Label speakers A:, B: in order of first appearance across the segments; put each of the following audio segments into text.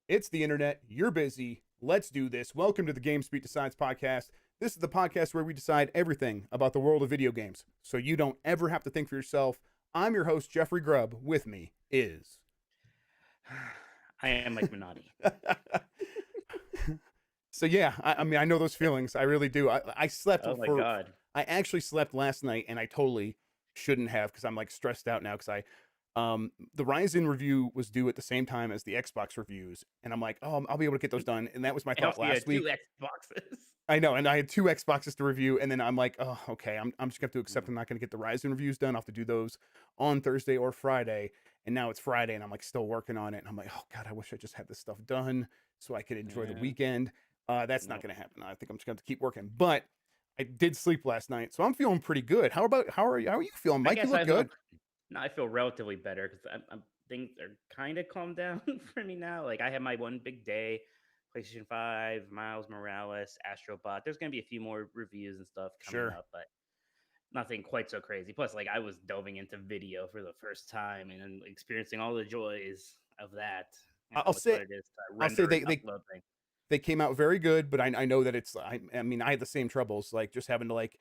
A: It's the internet. You're busy. Let's do this. Welcome to the GamesBeat Decides podcast. This is the podcast where we decide everything about the world of video games, so you don't ever have to think for yourself. I'm your host, Jeffrey Grubb. With me is.
B: I am like Minotti.
A: So yeah, I mean, I know those feelings. I really do. I slept
B: Oh my
A: for.
B: god.
A: I actually slept last night, and I totally shouldn't have because I'm like stressed out now because the Ryzen review was due at the same time as the Xbox reviews, and I'm like, oh, I'll be able to get those done, and that was my
B: And
A: thought
B: also you
A: last
B: had two
A: week.
B: Xboxes.
A: I know, and I had two Xboxes to review, and then I'm like, oh, okay, I'm just gonna have to accept I'm not gonna get the Ryzen reviews done. I'll have to do those on Thursday or Friday, and now it's Friday, and I'm like still working on it, and I'm like, oh god, I wish I just had this stuff done so I could enjoy the
B: Yeah.
A: weekend. That's not
B: No.
A: gonna happen. I think I'm just gonna have to keep working, but I did sleep last night, so I'm feeling pretty good. How are you feeling,
B: I
A: Mike? You
B: guess
A: look good.
B: I feel relatively better because things are kind of calmed down for me now. Like I had my one big day, PlayStation 5, Miles Morales, Astrobot. There's gonna be a few more reviews and stuff coming
A: Sure.
B: up, but nothing quite so crazy. Plus, like I was delving into video for the first time and experiencing all the joys of that and how
A: I'll
B: much
A: say
B: fun it is to
A: I'll say
B: render and upload things.
A: they came out very good, but I know that I mean I had the same troubles, like just having to like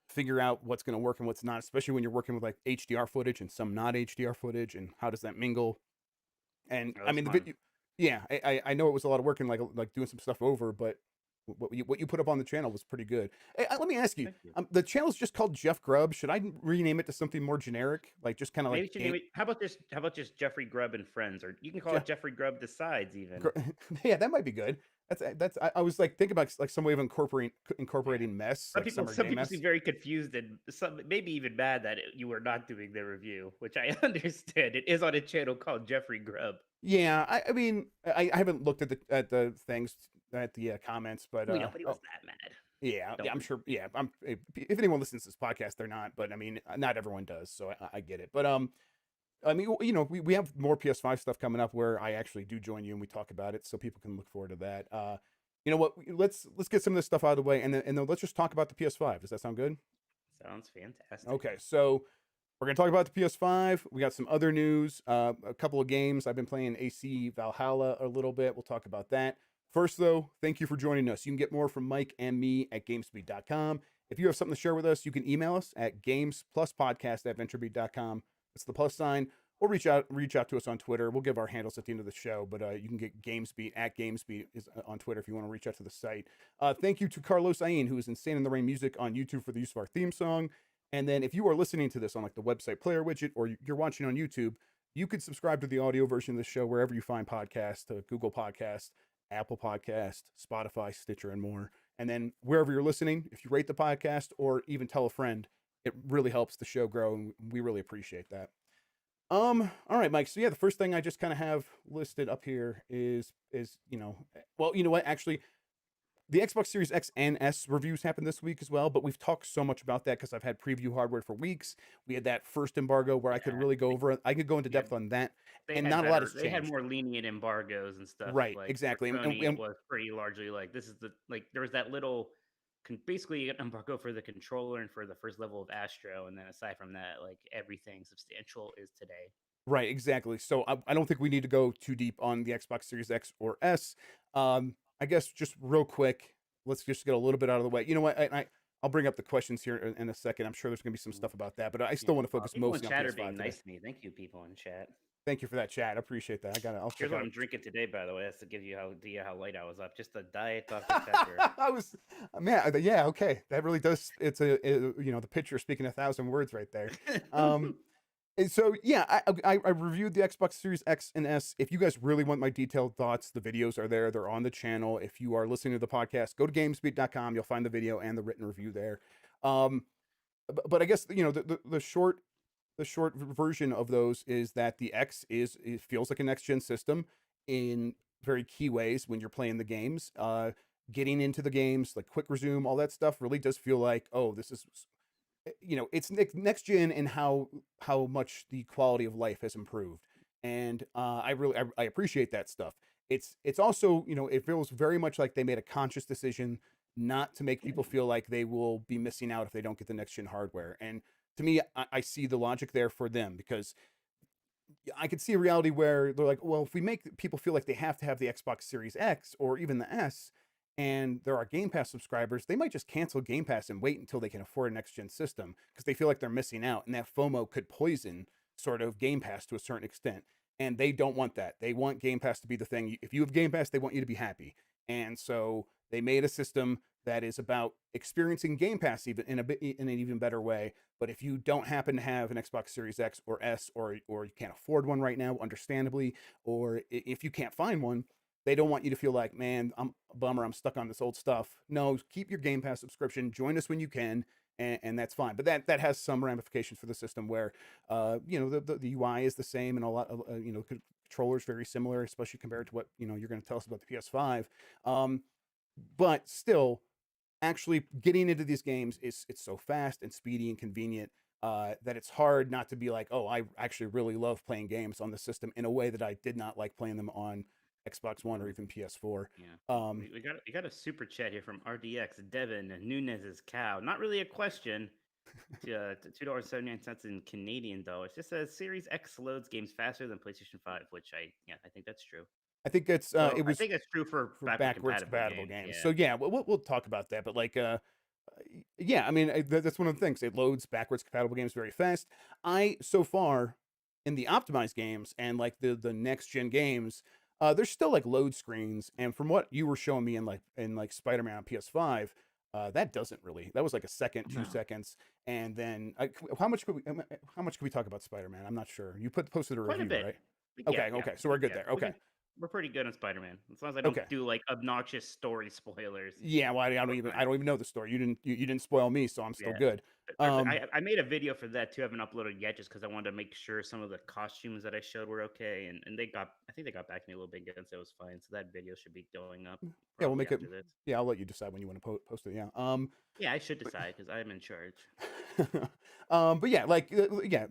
A: figure out what's going to work and what's not, especially when you're working with like HDR footage and some not HDR footage, and how does that mingle. And
B: It
A: I
B: was
A: mean
B: fun.
A: yeah, I know it was a lot of work and like doing some stuff over, but what you put up on the channel was pretty good. Hey, let me ask you,
B: Thank you.
A: the channel's just called Jeff Grubb. Should I rename it to something more generic, like just kind of like
B: Maybe you should name it. How about just Jeffrey Grubb and Friends, or you can call
A: Jeff?
B: it Jeffrey Grubb Decides even.
A: Yeah, that might be good. I was like thinking about like some way of
B: Yeah.
A: incorporating mess, like summer
B: Some
A: game
B: people seem
A: mess.
B: very confused and some maybe even mad that you were not doing the review, which I understand. It is on a channel called Jeffrey Grubb.
A: Yeah, I mean, I haven't looked at the things at the comments, but
B: Nobody was that mad.
A: yeah,
B: Don't
A: I'm
B: worry.
A: sure. Yeah, if anyone listens to this podcast, they're not, but I mean, not everyone does, so I get it. But I mean, you know, we have more PS5 stuff coming up where I actually do join you and we talk about it, so people can look forward to that. You know what? Let's get some of this stuff out of the way, and then let's just talk about the PS5. Does that sound good?
B: Sounds fantastic.
A: Okay, so we're gonna talk about the PS5. We got some other news, a couple of games. I've been playing AC Valhalla a little bit. We'll talk about that. First, though, thank you for joining us. You can get more from Mike and me at GamesBeat.com. If you have something to share with us, you can email us at gamespluspodcast@venturebeat.com. It's the plus sign, or reach out to us on Twitter. We'll give our handles at the end of the show, but you can get GamesBeat at GamesBeat is on Twitter if you want to reach out to the site. Thank you to Carlos Ayin, who is Insane in the Rain Music on YouTube for the use of our theme song. And then if you are listening to this on like the website player widget, or you're watching on YouTube, you could subscribe to the audio version of the show wherever you find podcasts, to Google Podcast, Apple Podcast, Spotify, Stitcher, and more. And then wherever you're listening, if you rate the podcast or even tell a friend, it really helps the show grow, and we really appreciate that. All right, Mike. So yeah, the first thing I just kind of have listed up here is well, you know what? Actually, the Xbox Series X and S reviews happened this week as well, but we've talked so much about that because I've had preview hardware for weeks. We had that first embargo where I could
B: Yeah.
A: really go over it. I could go into
B: Yeah.
A: depth on that,
B: They
A: and
B: had
A: not a lot
B: better
A: has
B: they had
A: changed.
B: more lenient embargoes and stuff.
A: Right,
B: Like for
A: exactly.
B: Sony, it was pretty largely like this is the like there was that little basically an embargo for the controller and for the first level of Astro, and then aside from that, like everything substantial is today.
A: Right, exactly. So I don't think we need to go too deep on the Xbox Series X or S. I guess just real quick, let's just get a little bit out of the way. You know what? I'll bring up the questions here in a second. I'm sure there's going to be some stuff about that, but I
B: Yeah.
A: still want to focus
B: People in
A: mostly on
B: chat are being
A: PS5 today.
B: nice to me. Thank you, people in chat.
A: Thank you for that chat. I appreciate that. I'll
B: Here's
A: check
B: what
A: out.
B: I'm drinking today, by the way. That's to give you how light I was up. Just a diet Dr. Pepper.
A: I was, man, yeah, okay. That really does. The picture speaking 1,000 words right there. And so yeah, I reviewed the Xbox Series X and S. If you guys really want my detailed thoughts, the videos are there. They're on the channel. If you are listening to the podcast, go to gamesbeat.com. You'll find the video and the written review there. Um, but I guess the short version of those is that the X it feels like a next gen system in very key ways when you're playing the games. Getting into the games, like quick resume, all that stuff really does feel like, oh, this is it's next gen, and how much the quality of life has improved. And I appreciate that stuff. It's also, it feels very much like they made a conscious decision not to make people feel like they will be missing out if they don't get the next gen hardware. And to me, I see the logic there for them, because I could see a reality where they're like, well, if we make people feel like they have to have the Xbox Series X or even the S, and there are Game Pass subscribers, they might just cancel Game Pass and wait until they can afford a next gen system because they feel like they're missing out. And that FOMO could poison sort of Game Pass to a certain extent. And they don't want that. They want Game Pass to be the thing. If you have Game Pass, they want you to be happy. And so they made a system that is about experiencing Game Pass even in an even better way. But if you don't happen to have an Xbox Series X or S, or you can't afford one right now, understandably, or if you can't find one, they don't want you to feel like, man, I'm a bummer, I'm stuck on this old stuff. No, keep your Game Pass subscription, join us when you can, and that's fine. But that has some ramifications for the system where, the UI is the same and a lot of controllers very similar, especially compared to what you're going to tell us about the PS5. But still, actually getting into these games it's so fast and speedy and convenient that it's hard not to be like, oh, I actually really love playing games on the system in a way that I did not like playing them on Xbox One or even PS4.
B: Yeah.
A: Um,
B: We got a super chat here from RDX Devin Nunez's cow. Not really a question. To $2.79 in Canadian dollars. Just says Series X loads games faster than PlayStation 5, which I think that's true.
A: I think it's
B: So
A: it
B: I
A: was
B: think it's true for
A: for
B: backward
A: backwards
B: compatible
A: compatible
B: games.
A: games.
B: Yeah.
A: So yeah, we'll talk about that. But like, yeah, I mean that's one of the things. It loads backwards compatible games very fast. So far in the optimized games and like the next gen games, there's still like load screens. And from what you were showing me in Spider-Man on PS5, that doesn't really. That was like a second,
B: No.
A: 2 seconds, and then how much could we talk about Spider-Man? I'm not sure. You posted a
B: Quite a
A: review,
B: bit.
A: right?
B: Yeah,
A: Okay,
B: yeah.
A: okay, so we're good there. Okay,
B: We're pretty good on Spider-Man. As long as I don't
A: okay.
B: do like obnoxious story spoilers.
A: Yeah, well,
B: We're
A: I
B: fine.
A: don't even know the story. You didn't spoil me, so I'm still
B: Yeah.
A: good. Um,
B: I made a video for that too. I haven't uploaded yet just because I wanted to make sure some of the costumes that I showed were okay. And I think they got back to me a little bit and said it was fine. So that video should be going up
A: yeah, we'll
B: probably
A: make it.
B: after this.
A: Yeah, I'll let you decide when you want to post it. Yeah.
B: Yeah, I should decide because I'm in charge.
A: But yeah, like yeah,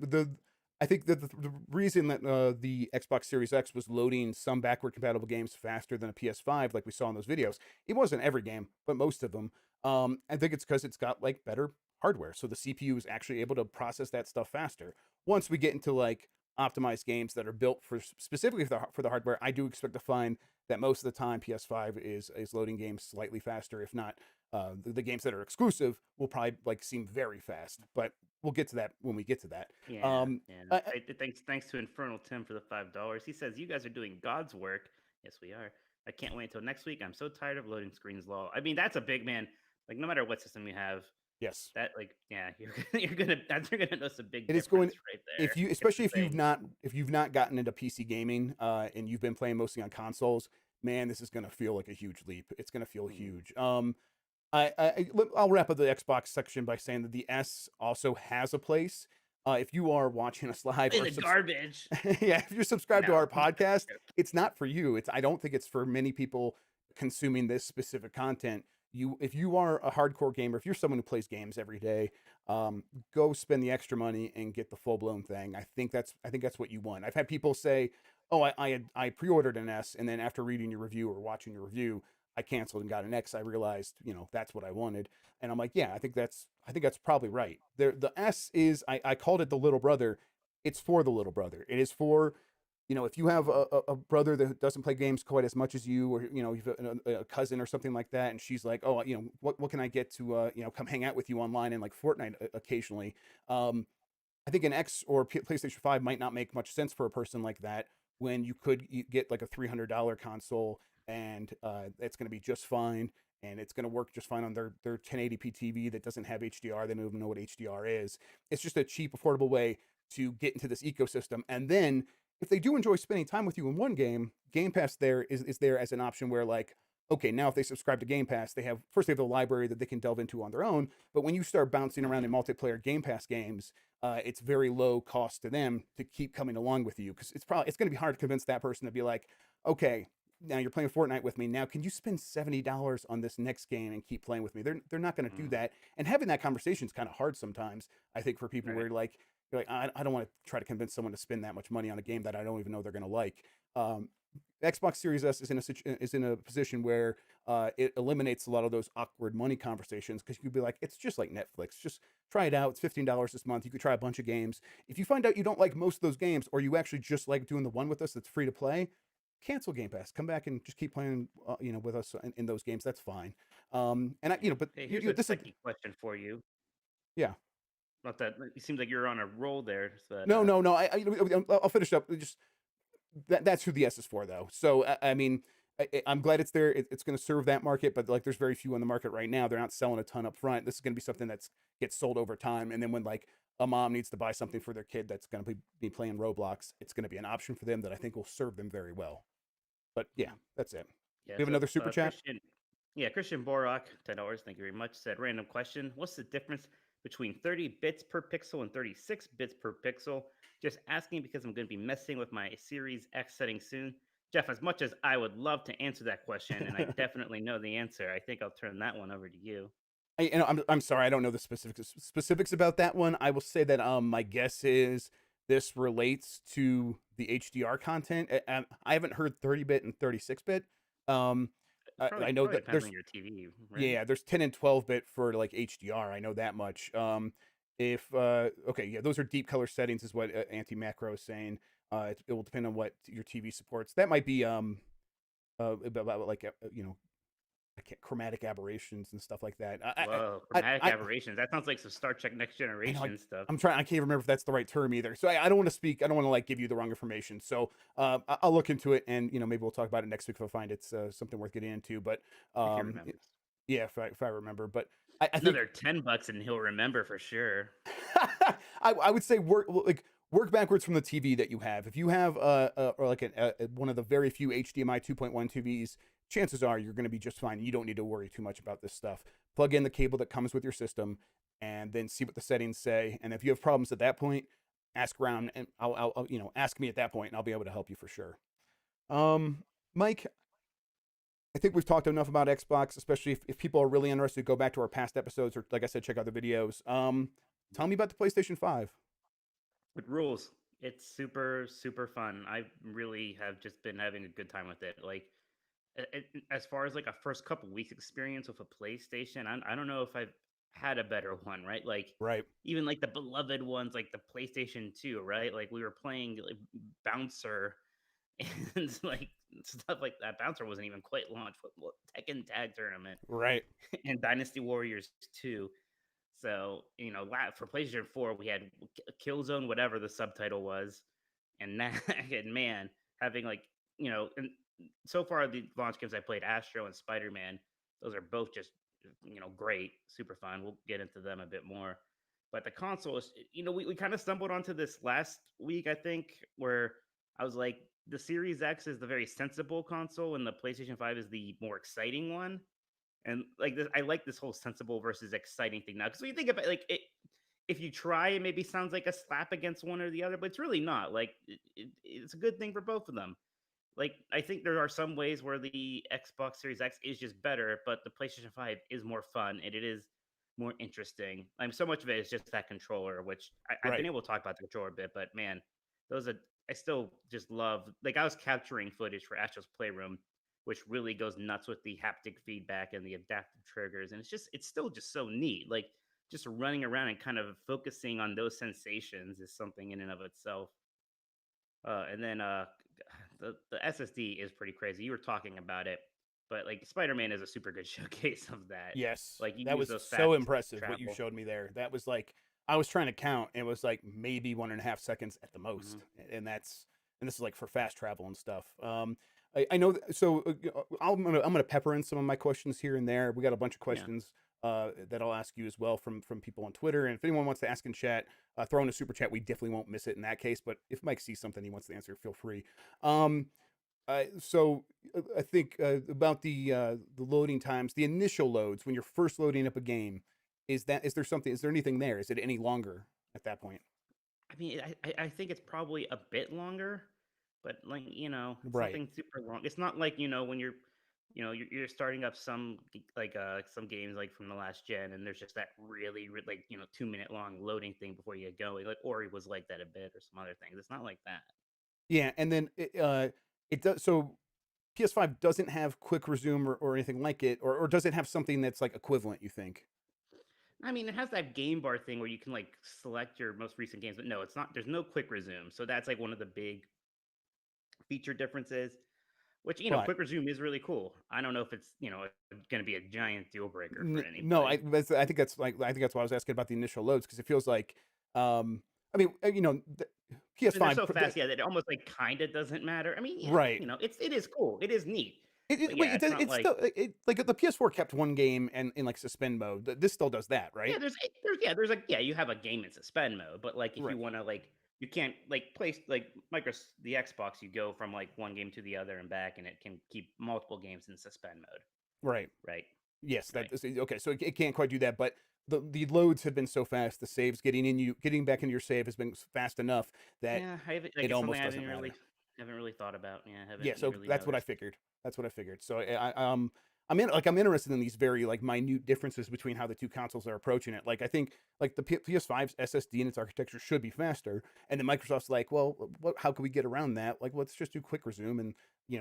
A: I think that the reason that the Xbox Series X was loading some backward compatible games faster than a PS5, like we saw in those videos, it wasn't every game, but most of them. I think it's because it's got like better hardware, so the CPU is actually able to process that stuff faster. Once we get into like optimized games that are built for specifically for the hardware, I do expect to find that most of the time PS5 is loading games slightly faster, if not the games that are exclusive will probably like seem very fast, but we'll get to that when we get to that.
B: Yeah,
A: Um,
B: yeah.
A: I,
B: Thanks to Infernal Tim for the $5. He says you guys are doing God's work. Yes, we are. I can't wait until next week. I'm so tired of loading screens. Lol. I mean, that's a big man. Like, no matter what system you have,
A: yes,
B: that like, yeah, you're gonna notice a big
A: it is going.
B: difference right
A: If
B: there.
A: you,
B: It's
A: especially
B: the thing.
A: if you've not gotten into PC gaming, and you've been playing mostly on consoles, man, this is gonna feel like a huge leap. It's gonna feel
B: Mm.
A: huge. I'll wrap up the Xbox section by saying that the S also has a place. If you are watching us live
B: In
A: or
B: the garbage.
A: yeah, if you're subscribed to
B: No.
A: our podcast, it's not for you. I don't think it's for many people consuming this specific content. If you are a hardcore gamer, if you're someone who plays games every day, go spend the extra money and get the full blown thing. I think that's what you want. I've had people say, "Oh, I pre-ordered an S, and then after reading your review or watching your review, I canceled and got an X. I realized, that's what I wanted." And I'm like, yeah, I think that's probably right. The S is I called it the little brother. It's for the little brother. It is for, if you have a brother that doesn't play games quite as much as you, or you've a cousin or something like that, and she's like, oh, what can I get to come hang out with you online and like Fortnite occasionally. I think an X or PlayStation 5 might not make much sense for a person like that when you could get like a $300 console and it's going to be just fine and it's going to work just fine on their 1080p TV that doesn't have HDR. They don't even know what HDR is. It's just a cheap, affordable way to get into this ecosystem. And then if they do enjoy spending time with you in one game, Game Pass there is there as an option where like, okay, now if they subscribe to Game Pass, they have the library that they can delve into on their own. But when you start bouncing around in multiplayer Game Pass games, it's very low cost to them to keep coming along with you because it's going to be hard to convince that person to be like, okay, now you're playing Fortnite with me. Now can you spend $70 on this next game and keep playing with me? They're not going to do
B: Mm,
A: that. And having that conversation is kind of hard sometimes. I think for people
B: right.
A: where like you're like I don't want to try to convince someone to spend that much money on a game that I don't even know they're going to like. um, Xbox Series S is in a position where it eliminates a lot of those awkward money conversations because you could be like, it's just like Netflix. Just try it out. It's $15 this month. You could try a bunch of games. If you find out you don't like most of those games, or you actually just like doing the one with us that's free to play, cancel Game Pass. Come back and just keep playing, with us in those games. That's fine. And I,
B: Yeah.
A: but
B: Hey, here's a
A: this is
B: techie question for you.
A: yeah.
B: Not that it seems like you're on a roll there, but
A: No, no, no. I'll finish up. Just that's who the S is for, though. So I mean, I'm glad it's there. It's going to serve that market, but like, there's very few on the market right now. They're not selling a ton up front. This is going to be something that's gets sold over time, and then when like a mom needs to buy something for their kid that's going to be playing Roblox, it's going to be an option for them that I think will serve them very well. But yeah, that's it.
B: yeah.
A: We have
B: So
A: another super chat.
B: Christian Borak, $10. Thank you very much. Said random question: what's the difference between 30 bits per pixel and 36 bits per pixel? Just asking because I'm going to be messing with my Series X setting soon. Jeff, as much as I would love to answer that question, and I definitely know the answer, I think I'll turn that one over to you.
A: I'm sorry, I don't know the specifics about that one. I will say that my guess is this relates to the HDR content. I haven't heard 30-bit and 36-bit. Um,
B: It probably
A: I know that
B: depends on your TV, right?
A: yeah, there's 10 and 12-bit for like HDR. I know that much. If okay, yeah, those are deep color settings, is what Anti Macro is saying. It will depend on what your TV supports. That might be about like I can't, chromatic aberrations and stuff like that.
B: Whoa,
A: I,
B: chromatic
A: I,
B: aberrations. That sounds like some Star Trek Next
A: I know
B: Generation stuff.
A: I'm trying. I can't remember if that's the right term either. So I don't want to speak. I don't want to like give you the wrong information. So I'll look into it, and maybe we'll talk about it next week if I find it's something worth getting into. But
B: If he
A: um,
B: remembers.
A: yeah, if I remember. But I think
B: Another $10 and he'll remember for sure.
A: I would say work backwards from the TV that you have. If you have or like one of the very few HDMI 2.1 TVs, chances are you're going to be just fine. You don't need to worry too much about this stuff. Plug in the cable that comes with your system, and then see what the settings say. And if you have problems at that point, ask around, and I'll ask me at that point, and I'll be able to help you for sure. Mike, I think we've talked enough about Xbox, especially if people are really interested. Go back to our past episodes, or like I said, check out the videos. Tell me about the PlayStation 5.
B: It rules. It's super, super fun. I really have just been having a good time with it. Like, as far as like a first couple weeks experience with a PlayStation, I don't know if I've had a better one, right? Like,
A: Right.
B: even like the beloved ones, like the PlayStation 2, right? Like, we were playing like Bouncer and like stuff like that. Bouncer wasn't even quite launched. Tekken Tag Tournament
A: Right.
B: and Dynasty Warriors 2. So, for PlayStation 4, we had Killzone, whatever the subtitle was. And now, and man, having like, and so far the launch games I played, Astro and Spider Man, those are both just, great, super fun. We'll get into them a bit more. But the console is, we kind of stumbled onto this last week, I think, where I was like, the Series X is the very sensible console, and the PlayStation 5 is the more exciting one. And like this, I like this whole sensible versus exciting thing now, because when you think about like it, if you try, it maybe sounds like a slap against one or the other, but it's really not. Like it's a good thing for both of them. Like I think there are some ways where the Xbox Series X is just better, but the PlayStation 5 is more fun and it is more interesting. So much of it is just that controller, which I've been
A: Right.
B: able to talk about the controller a bit, but man, those are I still just love. Like I was capturing footage for Astro's Playroom, which really goes nuts with the haptic feedback and the adaptive triggers, and it's still just so neat. Like just running around and kind of focusing on those sensations is something in and of itself. And then the SSD is pretty crazy. You were talking about it, but like Spider-Man is a super good showcase of that.
A: Yes.
B: Like you
A: That
B: use
A: was
B: those
A: so
B: fast
A: impressive what you
B: travel.
A: showed me there. That was like, I was trying to count. It was like maybe 1.5 seconds at the
B: Mhm.
A: most. And this is like for fast travel and stuff. I know. So I'm gonna pepper in some of my questions here and there. We got a bunch of
B: Yeah.
A: questions that I'll ask you as well from people on Twitter. And if anyone wants to ask in chat, throw in a super chat. We definitely won't miss it in that case. But if Mike sees something he wants to answer, feel free. Um, so I think about the loading times, the initial loads when you're first loading up a game. Is there anything there? Is it any longer at that point?
B: I mean, I think it's probably a bit longer, but like it's
A: Right.
B: nothing super long. It's not like when you're starting up some games like from the last gen, and there's just that really, like 2 minute long loading thing before you get going. Like Ori was like that a bit, or some other things. It's not like that.
A: Yeah, and then It does. So PS5 doesn't have quick resume or anything like it, or does it have something that's like equivalent, you think?
B: I mean, it has that game bar thing where you can like select your most recent games, but no, it's not. There's no quick resume, so that's like one of the big feature differences. Which
A: But
B: quick resume is really cool. I don't know if it's going to be a giant deal breaker for
A: no,
B: anybody.
A: I think that's like I think that's why I was asking about the initial loads because it feels like, I mean,
B: And they're
A: PS5,
B: so fast, yeah, that it almost like kind of doesn't matter. I mean, yeah,
A: right?
B: it is cool. It is neat, but
A: Wait,
B: yeah, it's not
A: it's
B: like
A: still like the PS4 kept one game and in like suspend mode. This still does that,
B: yeah,
A: right?
B: there's like yeah, you have a game in suspend mode, but like if
A: Right,
B: you want to like you can't like place like the Xbox, you go from like one game to the other and back, and it can keep multiple games in suspend mode,
A: right.
B: right?
A: Yes, that
B: Right.
A: is okay. So it can't quite do that, but the loads have been so fast. The saves getting back into your save has been fast enough that
B: Yeah, I haven't like
A: it
B: it's something
A: almost
B: I
A: doesn't matter.
B: haven't really thought about. Yeah, I haven't
A: Yeah, so
B: really
A: that's what I
B: noticed.
A: figured. That's what I figured. So I'm interested in these very like minute differences between how the two consoles are approaching it. Like I think like the PS5's SSD and its architecture should be faster, and then Microsoft's like, well, how can we get around that? Like, let's just do quick resume, and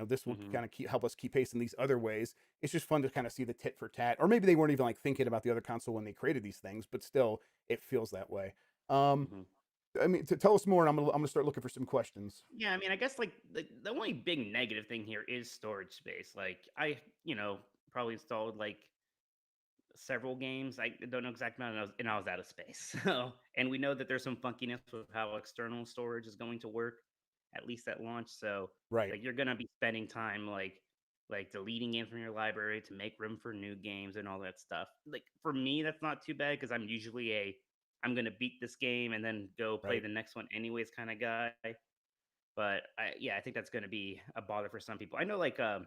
A: this will
B: Hmm.
A: kind of help us keep pace in these other ways. It's just fun to kind of see the tit for tat, or maybe they weren't even like thinking about the other console when they created these things, but still, it feels that way. Um,
B: Hmm.
A: I mean, to tell us more, and I'm gonna start looking for some questions.
B: Yeah, I mean, I guess like the only big negative thing here is storage space. Like probably installed like several games. I don't know exactly, and I was out of space. So, and we know that there's some funkiness with how external storage is going to work, at least at launch. So,
A: Right.
B: like, you're gonna be spending time like deleting games from your library to make room for new games and all that stuff. Like for me, that's not too bad because I'm usually I'm gonna beat this game and then go play
A: Right.
B: the next one anyways kind of guy. But I think that's gonna be a bother for some people. I know, like, I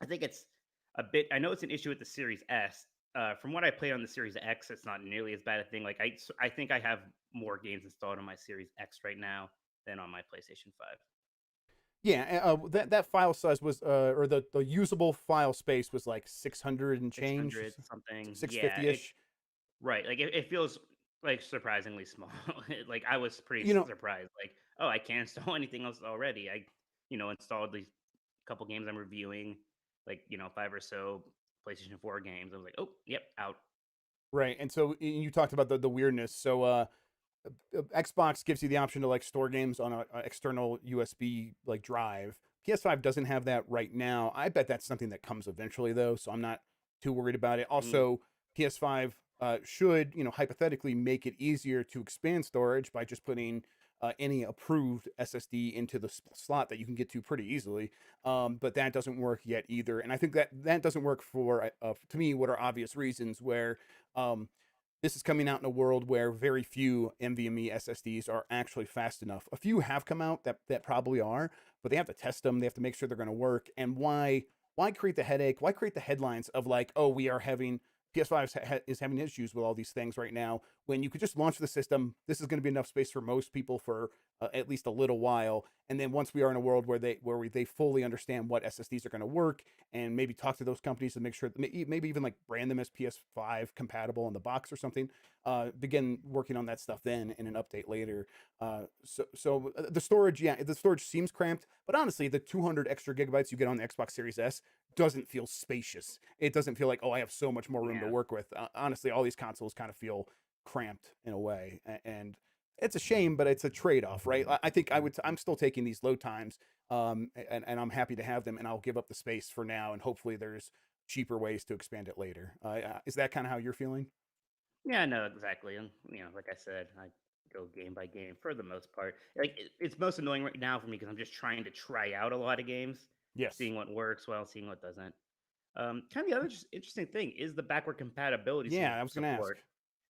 B: think it's a bit. I know it's an issue with the Series S. From what I played on the Series X, it's not nearly as bad a thing. Like I think I have more games installed on my Series X right now than on my PlayStation 5.
A: Yeah, that file size was or the usable file space was like 600 and change,
B: 600 something. Yeah,
A: 650 ish.
B: right. Like it feels like surprisingly small. Like I was pretty
A: You know,
B: surprised. Like, oh, I can't install anything else already. I installed these couple games I'm reviewing, like five or so PlayStation 4 games. I was like, oh, yep, out.
A: right? And so you talked about the weirdness. So Xbox gives you the option to like store games on a external USB like drive. PS5 doesn't have that right now. I bet that's something that comes eventually though, so I'm not too worried about it.
B: Mm,
A: Also, PS5 should hypothetically make it easier to expand storage by just putting any approved SSD into the slot that you can get to pretty easily. But that doesn't work yet either, and I think that doesn't work for to me what are obvious reasons where. Um, this is coming out in a world where very few NVMe SSDs are actually fast enough. A few have come out that probably are, but they have to test them. They have to make sure they're going to work. And why create the headache? Why create the headlines of like, oh, we are having PS5 is having issues with all these things right now when you could just launch the system. This is going to be enough space for most people for at least a little while. And then once we are in a world where they fully understand what SSDs are going to work and maybe talk to those companies and make sure maybe even like brand them as PS5 compatible in the box or something. Begin working on that stuff then in an update later. The storage, yeah, the storage seems cramped, but honestly, the 200 extra gigabytes you get on the Xbox Series S doesn't feel spacious. It doesn't feel like, oh, I have so much more room to
B: yeah.
A: work with. Honestly, all these consoles kind of feel cramped in a way, and it's a shame, but it's a trade-off, right? I think I'm still taking these load times, and I'm happy to have them, and I'll give up the space for now, and hopefully there's cheaper ways to expand it later. Is that kind of how you're feeling?
B: Yeah, no, exactly. And like I said, I go game by game for the most part. Like it's most annoying right now for me because I'm just trying to try out a lot of games,
A: Yes.
B: seeing what works well, seeing what doesn't. Kind of the other interesting thing is the backward compatibility
A: Yeah, I was gonna ask.
B: support.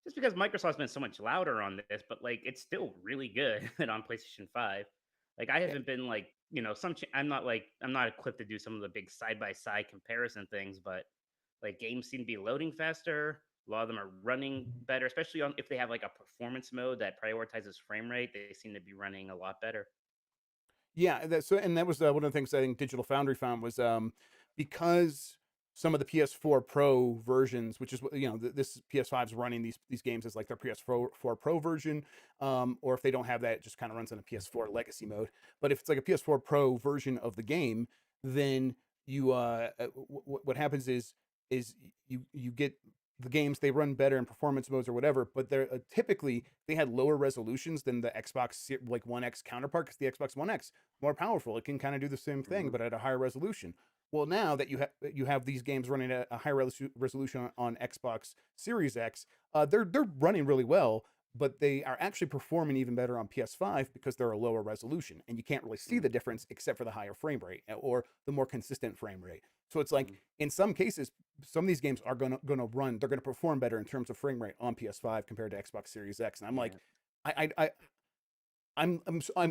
B: Just because Microsoft's been so much louder on this, but like it's still really good on PlayStation 5. Like I
A: Yeah,
B: haven't been like, I'm not equipped to do some of the big side by side comparison things, but like games seem to be loading faster. A lot of them are running better, especially on if they have like a performance mode that prioritizes frame rate. They seem to be running a lot better.
A: yeah. And that was one of the things I think Digital Foundry found was because some of the PS4 Pro versions, which is what this PS5 is running these games as like their PS4 Pro version, or if they don't have that, it just kind of runs on a PS4 Legacy mode. But if it's like a PS4 Pro version of the game, then what happens is you get the games, they run better in performance modes or whatever, but they're typically they had lower resolutions than the Xbox like One X counterpart, because the Xbox One X more powerful, it can kind of do the same thing but at a higher resolution. Well, now that you have these games running at a higher resolution on Xbox Series X, they're running really well, but they are actually performing even better on PS5 because they're a lower resolution, and you can't really see the difference except for the higher frame rate or the more consistent frame rate. So it's like in some cases, some of these games are gonna run, they're gonna perform better in terms of frame rate on PS5 compared to Xbox Series X, and I'm like, I I'm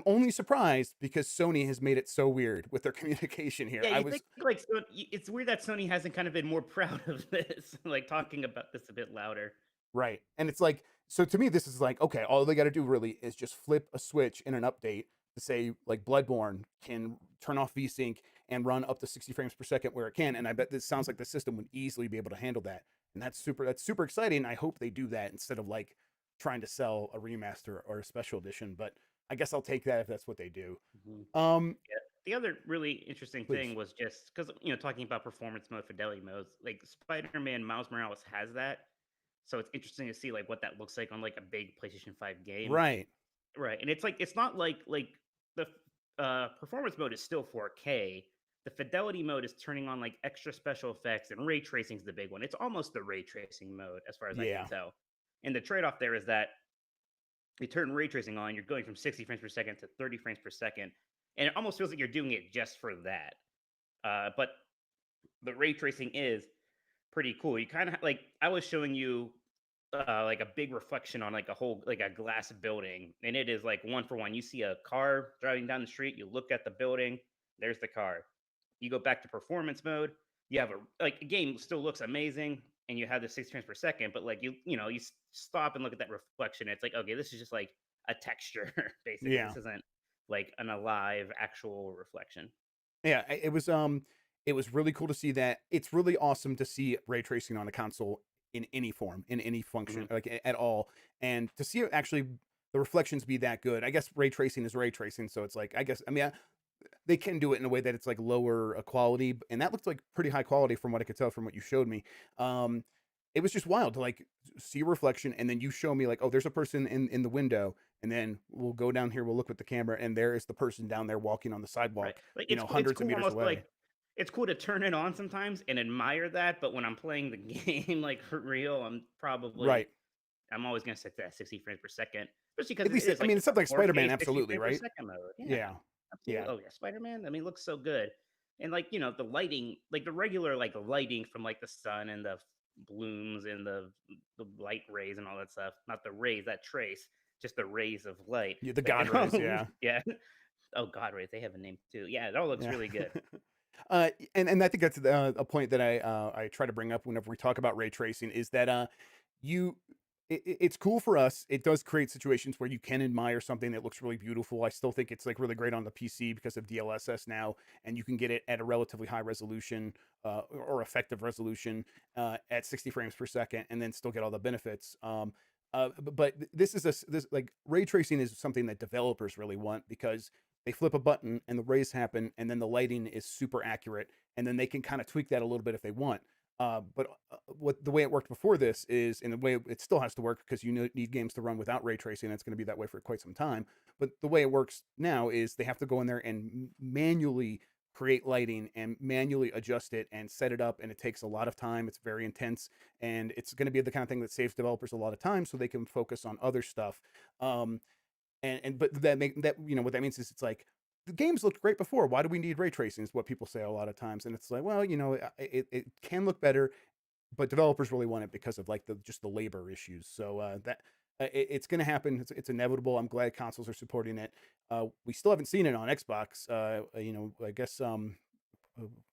A: only surprised because Sony has made it so weird with their communication here.
B: Yeah,
A: I
B: you
A: was
B: think like it's weird that Sony hasn't kind of been more proud of this, like talking about this a bit louder.
A: right, and it's like, so to me, this is like, okay, all they got to do really is just flip a switch in an update to say like Bloodborne can turn off VSync and run up to 60 frames per second where it can, and I bet this sounds like the system would easily be able to handle that, and that's super exciting. I hope they do that instead of like trying to sell a remaster or a special edition, but I guess I'll take that if that's what they do.
B: Mhm.
A: Um,
B: Yeah. The other really interesting
A: please.
B: thing was just because talking about performance mode, fidelity modes, like Spider-Man Miles Morales has that, so it's interesting to see like what that looks like on like a big PlayStation 5 game.
A: Right.
B: Right, and it's like it's not like the performance mode is still 4K. The fidelity mode is turning on like extra special effects, and ray tracing is the big one. It's almost the ray tracing mode, as far as I can
A: Yeah.
B: tell. And the trade off there is that you turn ray tracing on, you're going from 60 frames per second to 30 frames per second, and it almost feels like you're doing it just for that. But the ray tracing is pretty cool. You kind of like I was showing you like a big reflection on like a whole like a glass building, and it is like one for one. You see a car driving down the street, you look at the building, there's the car. You go back to performance mode, you have a like a game still looks amazing, and you have the 60 frames per second, but like you stop and look at that reflection. It's like okay, this is just like a texture basically.
A: Yeah.
B: This isn't like an alive actual reflection.
A: Yeah, it was really cool to see that. It's really awesome to see ray tracing on a console in any form, in any function,
B: Hmm.
A: like at all. And to see it actually the reflections be that good. I guess ray tracing is ray tracing, so it's like I mean they can do it in a way that it's like lower quality, and that looked like pretty high quality from what I could tell from what you showed me. Um it was just wild to like see a reflection, and then you show me like, oh, there's a person in the window, and then we'll go down here, we'll look with the camera, and there is the person down there walking on the
B: Right.
A: sidewalk,
B: Like it's cool. It's
A: hundreds of
B: cool
A: meters
B: almost
A: away.
B: like it's cool to turn it on sometimes and admire that, but when I'm playing the game like for real,
A: Right.
B: I'm always gonna set that 60 frames per second, especially because
A: At
B: it
A: least,
B: is
A: I
B: like
A: mean, it's something like
B: 4K
A: Spider-Man,
B: 60
A: absolutely,
B: frames per
A: right?
B: second mode. Yeah,
A: Yeah.
B: absolutely.
A: Yeah.
B: Oh yeah, Spider-Man. I mean, it looks so good. And like, the lighting, like the regular like lighting from like the sun and the blooms and the light rays and all that stuff. Not the rays that trace, just the rays of light.
A: Yeah, the
B: Like
A: God
B: it all
A: rays, yeah.
B: yeah. Oh God, rays, they have a name too. Yeah, it all looks
A: Yeah.
B: really good.
A: And I think that's a point that I try to bring up whenever we talk about ray tracing is that you it's cool for us. It does create situations where you can admire something that looks really beautiful. I still think it's like really great on the PC because of DLSS now, and you can get it at a relatively high resolution or effective resolution at 60 frames per second, and then still get all the benefits. But this is this like ray tracing is something that developers really want because they flip a button and the rays happen, and then the lighting is super accurate, and then they can kind of tweak that a little bit if they want. But what the way it worked before this is, in the way it still has to work because need games to run without ray tracing. And it's going to be that way for quite some time. But the way it works now is they have to go in there and manually create lighting and manually adjust it and set it up, and it takes a lot of time. It's very intense, and it's going to be the kind of thing that saves developers a lot of time so they can focus on other stuff. Um, and but that what that means is it's like the games looked great before. Why do we need ray tracing? Is what people say a lot of times, and it's like, well, it can look better, but developers really want it because of like the just the labor issues. So it's going to happen. It's inevitable. I'm glad consoles are supporting it. We still haven't seen it on Xbox. I guess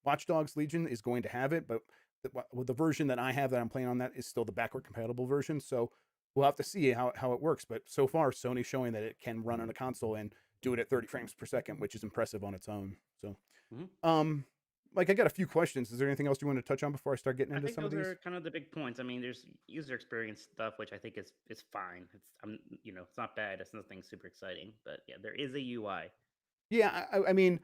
A: Watch Dogs Legion is going to have it, but the version that I have that I'm playing on that is still the backward compatible version. So we'll have to see how it works. But so far, Sony's showing that it can run on a console and do it at 30 frames per second, which is impressive on its own. So,
B: Mhm.
A: um, like I got a few questions. Is there anything else you want to touch on before I start getting
B: I
A: into
B: think
A: some of
B: those
A: these?
B: are kind of the big points. I mean, there's user experience stuff, which I think is fine. It's not bad. It's nothing super exciting, but yeah, there is a UI.
A: Yeah, I mean,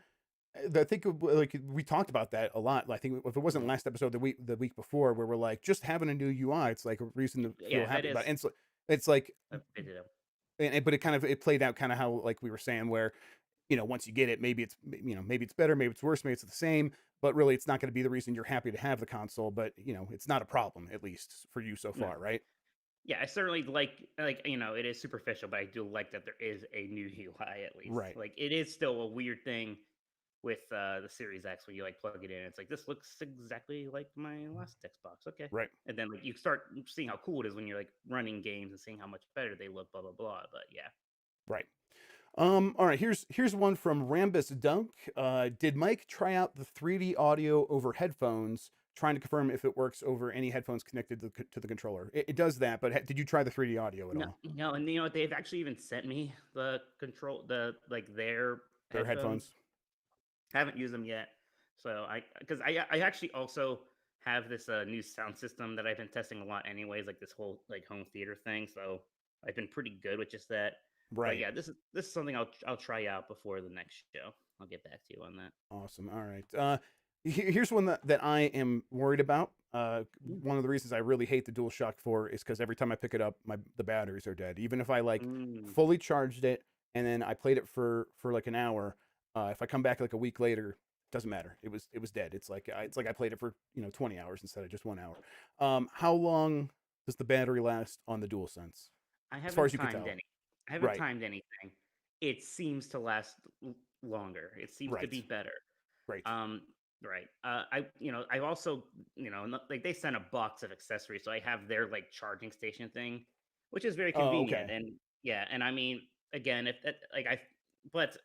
A: I think like we talked about that a lot. I think if it wasn't
B: Mhm.
A: last episode, the week before, where we're like, just having a new UI, it's like a reason to feel
B: Yeah, that
A: happy about it.
B: is
A: And it's like,
B: a big deal.
A: but it kind of it played out kind of how like we were saying, where once you get it, maybe it's maybe it's better, maybe it's worse, maybe it's the same, but really it's not going to be the reason you're happy to have the console. But it's not a problem, at least for you so
B: No,
A: far, right?
B: yeah, I certainly it is superficial, but I do like that there is a new UI at least.
A: Right,
B: Like it is still a weird thing with the Series X when you like plug it in. It's like this looks exactly like my last Xbox. Okay,
A: right,
B: and then like you start seeing how cool it is when you're like running games and seeing how much better they look. Blah blah blah. But yeah,
A: right. All right, here's one from Rambus Dunk. Did Mike try out the 3D audio over headphones, trying to confirm if it works over any headphones connected to the controller? It does that, but did you try the 3D audio at
B: no,
A: all?
B: no, and you know what? They've actually even sent me their
A: Their
B: headphones.
A: headphones?
B: Haven't used them yet. So I actually also have this new sound system that I've been testing a lot anyways, like this whole like home theater thing. So I've been pretty good with just that. But
A: Right.
B: yeah, this is something I'll try out before the next show. I'll get back to you on that.
A: Awesome. All right. Here's one that I am worried about. One of the reasons I really hate the DualShock 4 is because every time I pick it up, the batteries are dead. Even if I like
B: Mm.
A: fully charged it and then I played it for like an hour, if I come back like a week later, doesn't matter. It was dead. It's like I played it for 20 hours instead of just 1 hour. How long does the battery last on the DualSense,
B: I
A: as far
B: haven't
A: as you can
B: timed
A: tell?
B: any. I haven't
A: Right.
B: timed anything. It seems to last longer. It seems to
A: Right.
B: be better.
A: Great.
B: Um, right. I've also, like they sent a box of accessories, so I have their like charging station thing, which is very
A: Oh,
B: convenient.
A: okay.
B: And yeah, and I mean, again, if that like I, but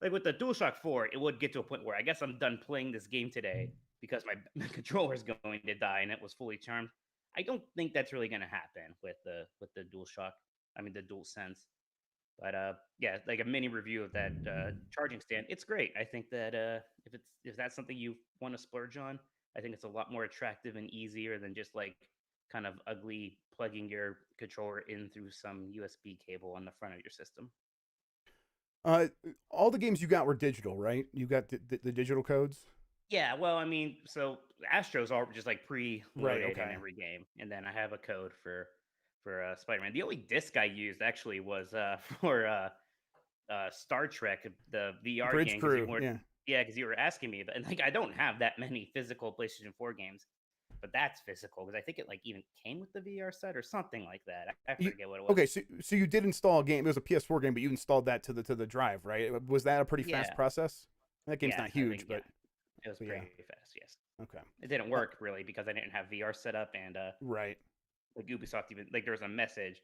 B: like with the DualShock 4, it would get to a point where I guess I'm done playing this game today because my, my controller is going to die and it was fully charged. I don't think that's really going to happen with the DualShock. I mean the DualSense. But yeah, like a mini review of that charging stand. It's great. I think that if that's something you want to splurge on, I think it's a lot more attractive and easier than just like kind of ugly plugging your controller in through some USB cable on the front of your system.
A: Uh, all the games you got were digital, right? You got the digital codes.
B: Yeah, well, I mean, so Astros are just like
A: Right.
B: pre-loaded in
A: Okay.
B: every game, and then I have a code for Spider-Man. The only disc I used actually was for Star Trek, the VR
A: Bridge
B: game, because you
A: Crew.
B: weren't.
A: Yeah.
B: Yeah, because you were asking me, but and like I don't have that many physical PlayStation 4 games, but that's physical because I think it like even came with the VR set or something like that. I
A: You,
B: forget what it was.
A: okay. So you did install a game. It was a PS4 game, but you installed that to the drive, right? Was that a pretty fast
B: Yeah,
A: process? That game's
B: yeah,
A: not
B: I think
A: huge,
B: yeah,
A: but
B: it was
A: yeah.
B: pretty fast. Yes,
A: Okay.
B: it didn't
A: Uh,
B: work really because I didn't have VR set up, and
A: right.
B: like Ubisoft even like there was a message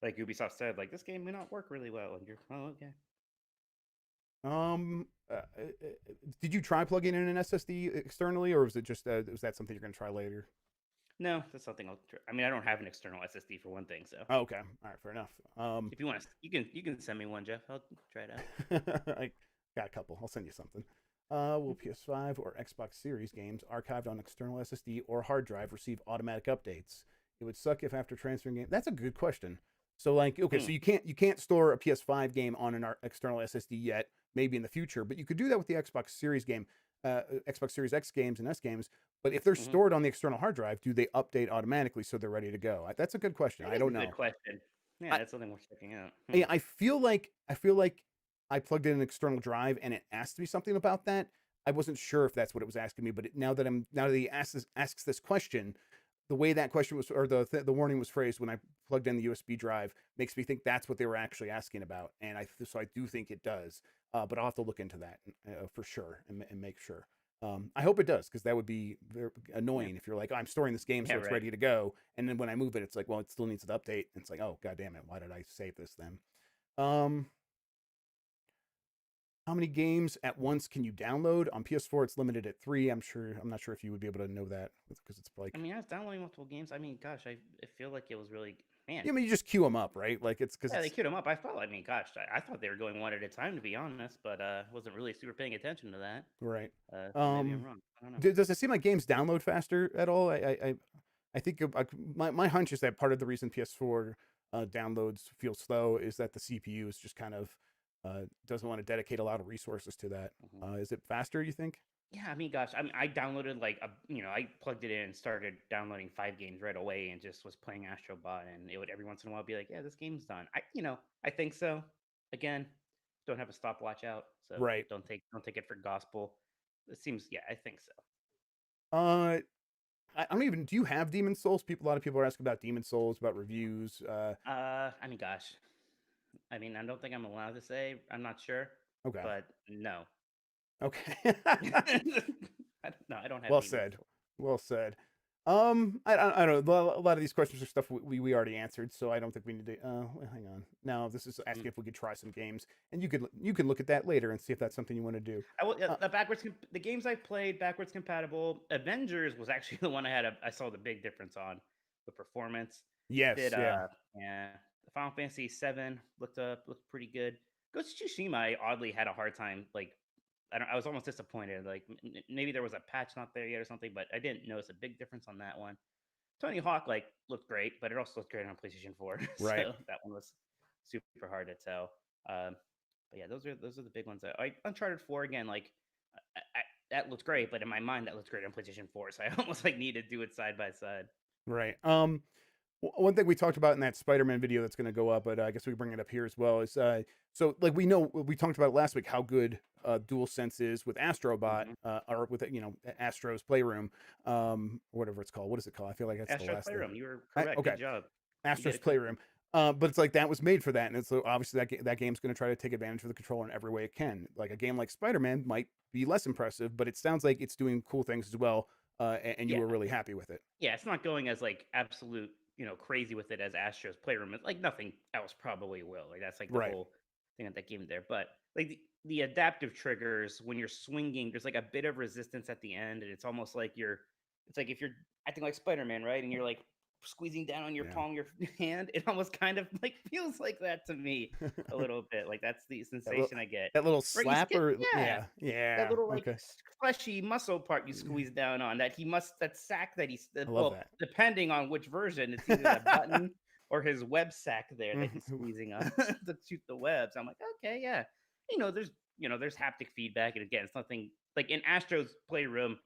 B: like Ubisoft said like this game may not work really well, and you're oh okay.
A: Um. Did you try plugging in an SSD externally, or was it just was that something you're gonna try later?
B: No, that's something I mean, I don't have an external SSD for one thing, so
A: Oh, okay. All right. Fair enough.
B: if you want to, you can send me one, Jeff. I'll try it out.
A: I got a couple. I'll send you something. Will PS5 or Xbox Series games archived on external SSD or hard drive receive automatic updates? It would suck if after transferring game. That's a good question. So like, okay,
B: Hmm.
A: so you can't store a PS5 game on an external SSD yet. Maybe in the future, but you could do that with the Xbox Series game, Xbox Series X games and S games. But if they're
B: Hmm.
A: stored on the external hard drive, do they update automatically so they're ready to go? That's a good question.
B: That
A: I
B: is a
A: don't
B: good
A: know.
B: question. Yeah,
A: I,
B: that's something worth checking out. Hmm.
A: I feel like I plugged in an external drive and it asked me something about that. I wasn't sure if that's what it was asking me, but now that he asks this question, the way that question was or the warning was phrased when I plugged in the USB drive makes me think that's what they were actually asking about, and I do think it does. But I'll have to look into that for sure and make sure. I hope it does because that would be very
B: Yeah.
A: annoying if you're like, oh, I'm storing this game
B: Yeah.
A: so it's
B: Right.
A: ready to go, and then when I move it, it's like, well, it still needs an update. And it's like, oh, god damn it, why did I save this then? Um, how many games at once can you download on PS4? It's limited at 3. I'm not sure if you would be able to know that because it's
B: I
A: like
B: mean, I was downloading multiple games. I mean, gosh, I feel like it was really. man.
A: Yeah, I mean, you just queue them up, right? Like it's because
B: Yeah, they
A: it's
B: queued them up. I mean, gosh, I thought they were going one at a time, to be honest, but wasn't really super paying attention to that.
A: right.
B: So maybe I'm wrong. I don't know.
A: Does it seem like games download faster at all? I think my hunch is that part of the reason PS4 downloads feel slow is that the CPU is just kind of doesn't want to dedicate a lot of resources to that.
B: Mhm.
A: Is it faster, you think?
B: Yeah, I mean, gosh, I mean, I downloaded like I plugged it in and started downloading 5 games right away, and just was playing Astrobot, and it would every once in a while be like, yeah, this game's done. I think so. Again, don't have a stopwatch out, so
A: Right.
B: don't take it for gospel. It seems, yeah, I think so.
A: Uh, I don't even. Do you have Demon Souls? A lot of people are asking about Demon Souls, about reviews.
B: I mean, gosh, I mean, I don't think I'm allowed to say. I'm not sure,
A: Okay.
B: but no.
A: Okay.
B: No, I don't have
A: Well
B: Demon
A: said.
B: Souls.
A: Well said. I don't know. A lot of these questions are stuff we already answered, so I don't think we need to. Hang on. Now this is
B: Mm.
A: asking if we could try some games, and you can look at that later and see if that's something you want to do.
B: I will,
A: Uh,
B: the games I played backwards compatible. Avengers was actually the one I saw the big difference on the performance. Did
A: yes. Yeah.
B: yeah, the Final Fantasy 7 looked pretty good. Ghost of Tsushima, I oddly had a hard time, like, I was almost disappointed. Like, maybe there was a patch not there yet or something, but I didn't notice a big difference on that one. Tony Hawk, like, looked great, but it also looked great on PlayStation 4,
A: Right.
B: so that one was super hard to tell. Um, but yeah, those are the big ones. Uncharted 4 again, like, that looks great, but in my mind that looks great on PlayStation 4, so I almost like need to do it side by side.
A: Right. One thing we talked about in that Spider-Man video that's going to go up, but I guess we bring it up here as well is so like we know we talked about it last week how good DualSense is with Astrobot
B: Hmm.
A: or with Astro's Playroom or whatever it's called. What is it called? I feel like that's the
B: Astro's
A: last thing.
B: Playroom, you were correct.
A: Okay,
B: Good job. You get
A: Astro's
B: a cookie.
A: Playroom. But it's like that was made for that, and so obviously that game's going to try to take advantage of the controller in every way it can. Like a game like Spider-Man might be less impressive, but it sounds like it's doing cool things as well, and you
B: Yeah,
A: were really happy with it.
B: yeah, it's not going as like absolute, crazy with it as Astro's Playroom. Like nothing else probably will. Like that's like the
A: Right.
B: whole thing of that game there. But like the adaptive triggers when you're swinging, there's like a bit of resistance at the end, and it's almost like it's like if you're acting like Spider-Man, right? And you're like squeezing down on your
A: Yeah.
B: palm of your hand, it almost kind of like feels like that to me a little bit. Like that's the
A: That little
B: sensation I get.
A: that little
B: Right? You
A: slap
B: get,
A: or
B: yeah,
A: yeah,
B: that
A: yeah.
B: little like
A: Okay.
B: fleshy muscle part you squeeze down on that sack that
A: I love
B: well,
A: that.
B: depending on which version, it's either that button or his web sack there that he's
A: Mhm.
B: squeezing on to shoot the webs. I'm like, okay, yeah. There's haptic feedback, and again, it's nothing like in Astro's Playroom.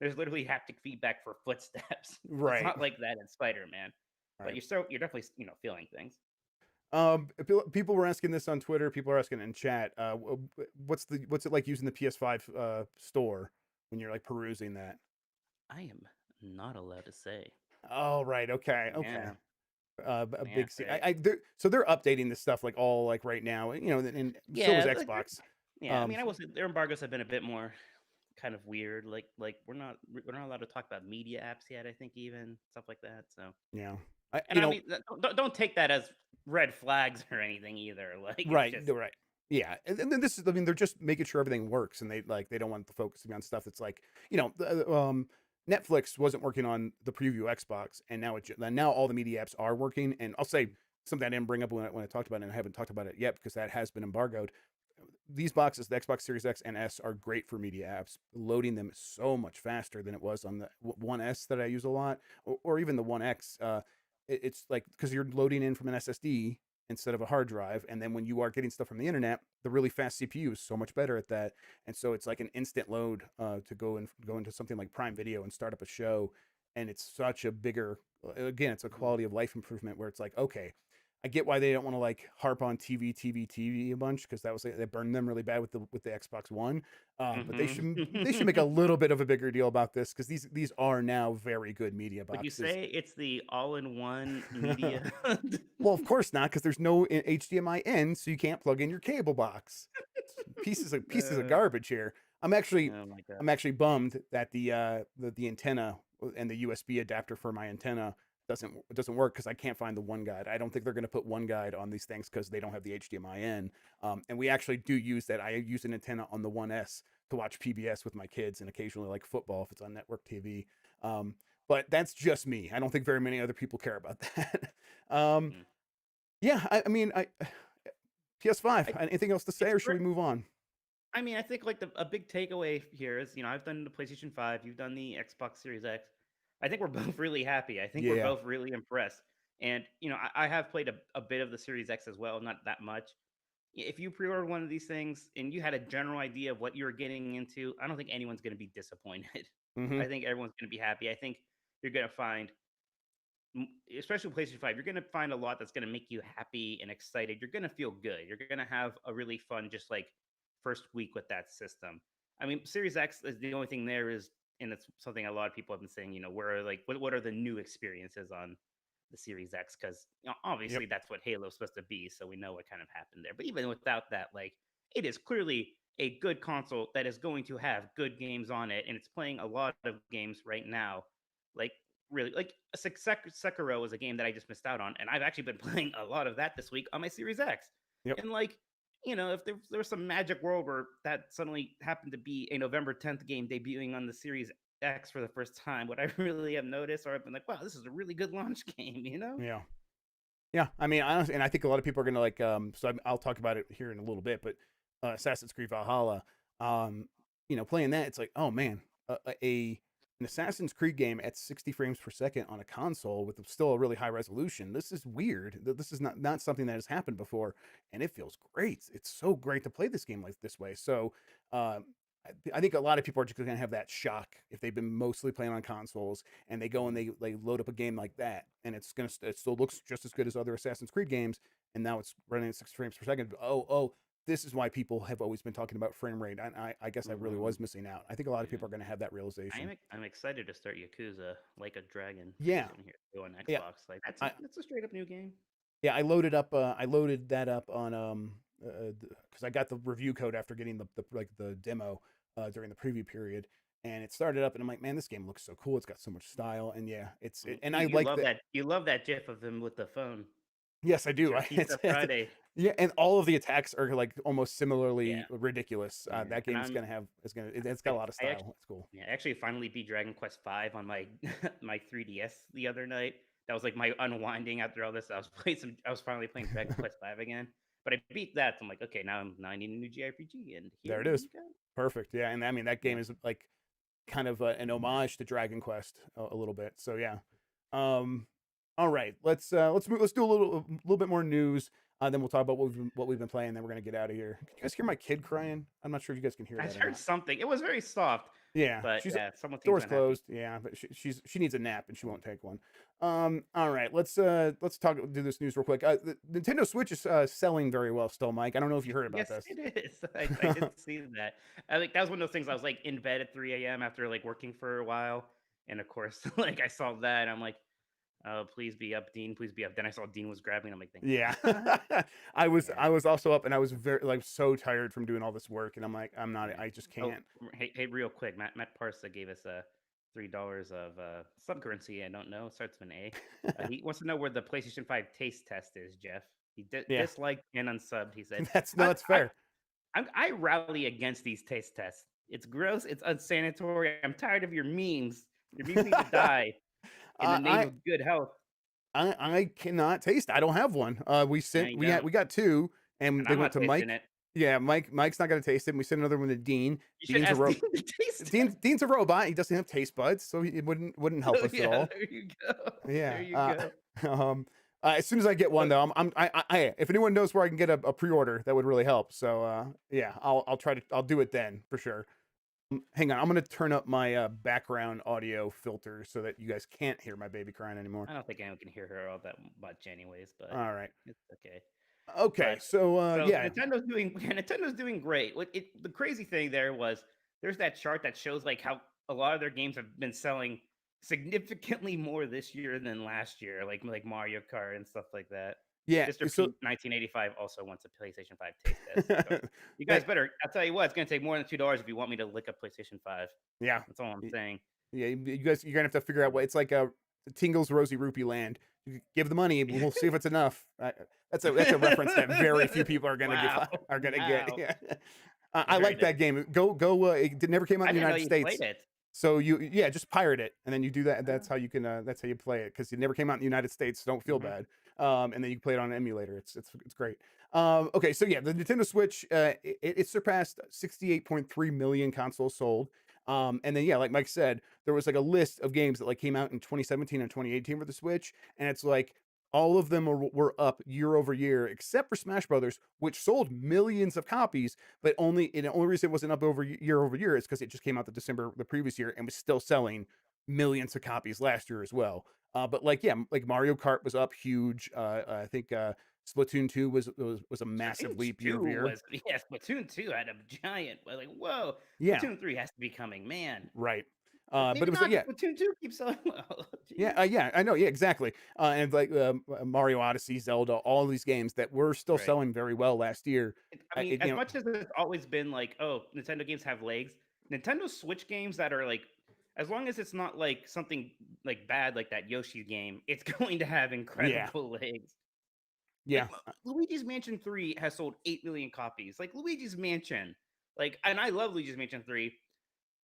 B: There's literally haptic feedback for footsteps. It's
A: Right.
B: not like that in Spider-Man, but
A: Right.
B: you're definitely feeling things.
A: People were asking this on Twitter. People are asking in chat. What's it like using the PS5 store when you're like perusing that?
B: I am not allowed to say.
A: Oh, right. Okay. Okay.
B: Yeah,
A: A
B: yeah,
A: big.
B: right.
A: So they're updating this stuff like all like right now. And so is
B: Yeah,
A: Xbox.
B: yeah. I
A: Um,
B: mean, I will say their embargoes have been a bit more kind of weird. Like we're not allowed to talk about media apps yet. I think even stuff like that. So,
A: yeah.
B: and I mean, don't take that as red flags or anything either. Like it's
A: Right,
B: just
A: right. Yeah, and then this is, I mean, they're just making sure everything works, and they don't want the focus to be on stuff that's like, Netflix wasn't working on the preview Xbox, and now all the media apps are working. And I'll say something I didn't bring up when I talked about it, and I haven't talked about it yet because that has been embargoed. These boxes, the Xbox Series X and S, are great for media apps. Loading them is so much faster than it was on the One S that I use a lot, or even the One X. It's like because you're loading in from an SSD instead of a hard drive, and then when you are getting stuff from the internet, the really fast CPU is so much better at that, and so it's like an instant load to go into something like Prime Video and start up a show, and it's such a bigger. Again, it's a
B: Mhm.
A: quality of life improvement where it's like, okay, I get why they don't want to like harp on TV a bunch because that was they burned them really bad with the Xbox One. But they should make a little bit of a bigger deal about this because these are now very good media
B: Would you
A: boxes.
B: say it's the all-in-one media?
A: Well, of course not because there's no HDMI in, so you can't plug in your cable box. Pieces of
B: Uh,
A: garbage here. I'm actually
B: oh my god.
A: I'm actually bummed that the antenna and the USB adapter for my antenna doesn't work because I can't find the one guide. I don't think they're going to put one guide on these things because they don't have the HDMI in. And we actually do use that. I use an antenna on the One S to watch PBS with my kids and occasionally like football if it's on network TV. Um, but that's just me. I don't think very many other people care about that. um,
B: Mm.
A: yeah, I mean, PS5.
B: I,
A: Anything else to say,
B: it's
A: or should
B: great.
A: we move on?
B: I mean, I think like a big takeaway here is, I've done the PlayStation 5, you've done the Xbox Series X. I think we're both really happy. I think we're
A: Yeah.
B: both really impressed. And, I have played a bit of the Series X as well, not that much. If you pre-ordered one of these things and you had a general idea of what you were getting into, I don't think anyone's going to be disappointed.
A: Hmm.
B: I think everyone's going to be happy. I think you're going to find, especially with PlayStation 5, you're going to find a lot that's going to make you happy and excited. You're going to feel good. You're going to have a really fun, just like first week with that system. I mean, Series X is the only thing there is, and it's something a lot of people have been saying, where are like, what are the new experiences on the Series X? Because
A: Yep.
B: obviously that's what Halo's supposed to be. So we know what kind of happened there. But even without that, like, it is clearly a good console that is going to have good games on it. And it's playing a lot of games right now. Like, really, like Sekiro is a game that I just missed out on, and I've actually been playing a lot of that this week on my Series X.
A: Yep.
B: And like, if there was some magic world where that suddenly happened to be a November 10th game debuting on the Series X for the first time, would I really have noticed, or I've been like, wow, this is a really good launch game?
A: Yeah. Yeah. I mean, honestly, and I think a lot of people are gonna like. So I'll talk about it here in a little bit, but Assassin's Creed Valhalla. Playing that, it's like, oh man, an Assassin's Creed game at 60 frames per second on a console with still a really high resolution. This is weird. This is not something that has happened before, and it feels great. It's so great to play this game like this way. So, I think a lot of people are just going to have that shock if they've been mostly playing on consoles and they go and they load up a game like that, and it still looks just as good as other Assassin's Creed games, and now it's running at 60 frames per second. Oh, this is why people have always been talking about frame rate. I guess I really
B: Mm-hmm.
A: was missing out. I think a lot of people are going to have that realization.
B: I'm excited to start Yakuza like a Dragon
A: Yeah,
B: soon here too on
A: yeah.
B: Xbox. Like
A: I
B: that's a straight up new game.
A: Yeah, I loaded that up on because I got the review code after getting the demo during the preview period, and it started up, and I'm like, man, this game looks so cool. It's got so much style, and yeah, and I
B: You
A: like
B: love
A: that.
B: that, you love that GIF of him with the phone.
A: Yes, I do.
B: Sure, Pizza Friday.
A: Yeah, and all of the attacks are like almost
B: Yeah,
A: similarly ridiculous.
B: yeah.
A: That
B: And
A: game it's got a lot of
B: I actually,
A: style. It's cool.
B: yeah, I actually finally beat Dragon Quest V on my my 3DS the other night. That was like my unwinding after all this. I was finally playing Dragon Quest V again. But I beat that. So I'm like, okay, now I need a new JRPG, and here
A: There it
B: we
A: is.
B: go.
A: Perfect. Yeah, and I mean that
B: Yeah.
A: game is like kind of an homage to Dragon Quest a little bit. So yeah. Um, all right, let's move, let's do a little bit more news. Then we'll talk about what we've been playing. Then we're gonna get out of here. Can you guys hear my kid crying? I'm not sure if you guys can hear
B: I
A: that or
B: heard
A: not.
B: something. It was very soft,
A: Yeah,
B: but yeah, someone seems
A: door's
B: unhappy.
A: closed. Yeah, but she needs a nap and she won't take one. All right, let's do this news real quick. The Nintendo Switch is selling very well still, Mike. I don't know if you heard about
B: Yes,
A: this.
B: it is. I did see that. I like that was one of those things. I was like in bed at 3 a.m. after like working for a while, and of course, like I saw that, and I'm like, "Oh, please be up, Dean. Please be up." Then I saw Dean was grabbing. I'm like, "Thank
A: Yeah.
B: God."
A: I
B: Yeah,
A: was also up, and I was very like so tired from doing all this work, and I'm like,
B: yeah.
A: I just
B: Oh,
A: can't.
B: hey, real quick, Matt Parsa gave us $3 of some currency. I don't know. It starts with an A. He wants to know where the PlayStation 5 taste test is, Jeff. He
A: Yeah.
B: disliked and unsubbed. He said,
A: That's no,
B: I,
A: that's
B: I
A: fair.
B: I rally against these taste tests. It's gross. It's unsanitary. I'm tired of your memes. Your memes need to die in the name
A: I
B: of good health.
A: I cannot taste. I don't have one.
B: No, you don't.
A: We got two, and
B: And
A: they
B: I'm
A: went
B: not
A: to
B: tasting
A: Mike.
B: it.
A: Yeah, Mike's not gonna taste it. And we sent another one to Dean.
B: You should
A: Dean's a
B: ask
A: ro-
B: Dean to taste it.
A: Dean's a robot. He doesn't have taste buds, so it wouldn't help
B: So
A: us at
B: yeah,
A: all.
B: there you go. There
A: Yeah.
B: you go.
A: Um. As soon as I get one
B: But
A: though, if anyone knows where I can get a pre-order, that would really help. So yeah, I'll try to I'll do it then for sure. Hang on, I'm gonna turn up my background audio filter so that you guys can't hear my baby crying anymore.
B: I don't think anyone can hear her all that much, anyways. But
A: All right.
B: it's okay.
A: Okay.
B: But
A: So
B: so
A: yeah,
B: Nintendo's doing great. The crazy thing there was there's that chart that shows like how a lot of their games have been selling significantly more this year than last year, like Mario Kart and stuff like that.
A: yeah.
B: Mr.
A: So
B: Pete 1985 also wants a PlayStation 5 taste test. So you guys
A: Hey,
B: better, I'll tell you what, it's gonna take more than $2 if you want me to lick a PlayStation 5.
A: yeah,
B: That's all I'm
A: y-
B: saying.
A: yeah. You guys, you're gonna have to figure out what it's like. Tingle's Rosy Rupee Land. You give the money, we'll see if it's enough. That's a reference that very few people are gonna get
B: Wow.
A: are gonna get.
B: Wow.
A: Yeah. I
B: Very
A: like
B: nice.
A: that game. Go. It never came out
B: I
A: in the
B: didn't know
A: United
B: you played
A: States.
B: it.
A: So yeah, just pirate it, and then you do that. That's how you can. That's how you play it, because it never came out in the United States. So don't feel
B: Mm-hmm.
A: bad. And then you can play it on an emulator. It's great. Okay, so yeah, the Nintendo Switch, it surpassed 68.3 million consoles sold. And then yeah, like Mike said, there was like a list of games that like came out in 2017 and 2018 for the Switch, and it's like all of them were up year over year, except for Smash Brothers, which sold millions of copies, but the only reason it wasn't up year over year is because it just came out the previous year and was still selling millions of copies last year as well. But like yeah, like Mario Kart was up huge. I think Splatoon 2 was a massive
B: Splatoon
A: leap year
B: 2
A: over year.
B: was Splatoon 2 had a giant like whoa.
A: Yeah,
B: Splatoon 3 has to be coming, man.
A: right. But
B: Maybe
A: it was like
B: not
A: yeah,
B: because Splatoon 2 keeps selling well.
A: yeah,
B: Jeez.
A: yeah, I know, yeah, exactly. And like Mario Odyssey, Zelda, all these games that were still
B: Right.
A: selling very well last year.
B: I mean,
A: You
B: as
A: know,
B: much as it's always been like, oh, Nintendo games have legs, Nintendo Switch games that are like, as long as it's not like something like bad like that Yoshi game, it's going to have
A: yeah,
B: incredible legs.
A: yeah,
B: Like Luigi's Mansion 3 has sold 8 million copies. Like Luigi's Mansion. Like, and I love Luigi's Mansion 3.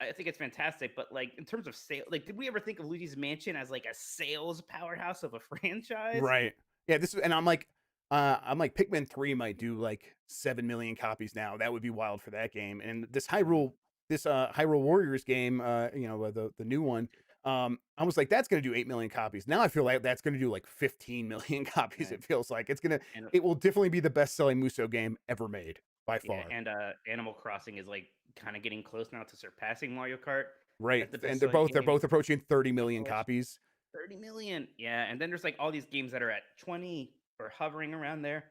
B: I think it's fantastic, but like in terms of sale, like did we ever think of Luigi's Mansion as like a sales powerhouse of a franchise?
A: right. Yeah, this is, and I'm like Pikmin 3 might do like 7 million copies now. That would be wild for that game. And this Hyrule Warriors game, the new one, I was like, that's gonna do 8 million copies. Now I feel like that's gonna do like 15 million copies.
B: Right.
A: It feels like
B: And
A: it will definitely be the best selling Muso game ever made by
B: yeah,
A: far.
B: and Animal Crossing is like kind of getting close now to surpassing Mario Kart
A: Right.
B: as the
A: And
B: best selling
A: they're
B: game
A: both approaching 30
B: on
A: million
B: Switch.
A: copies.
B: 30 million. Yeah, and then there's like all these games that are at 20 or hovering around there,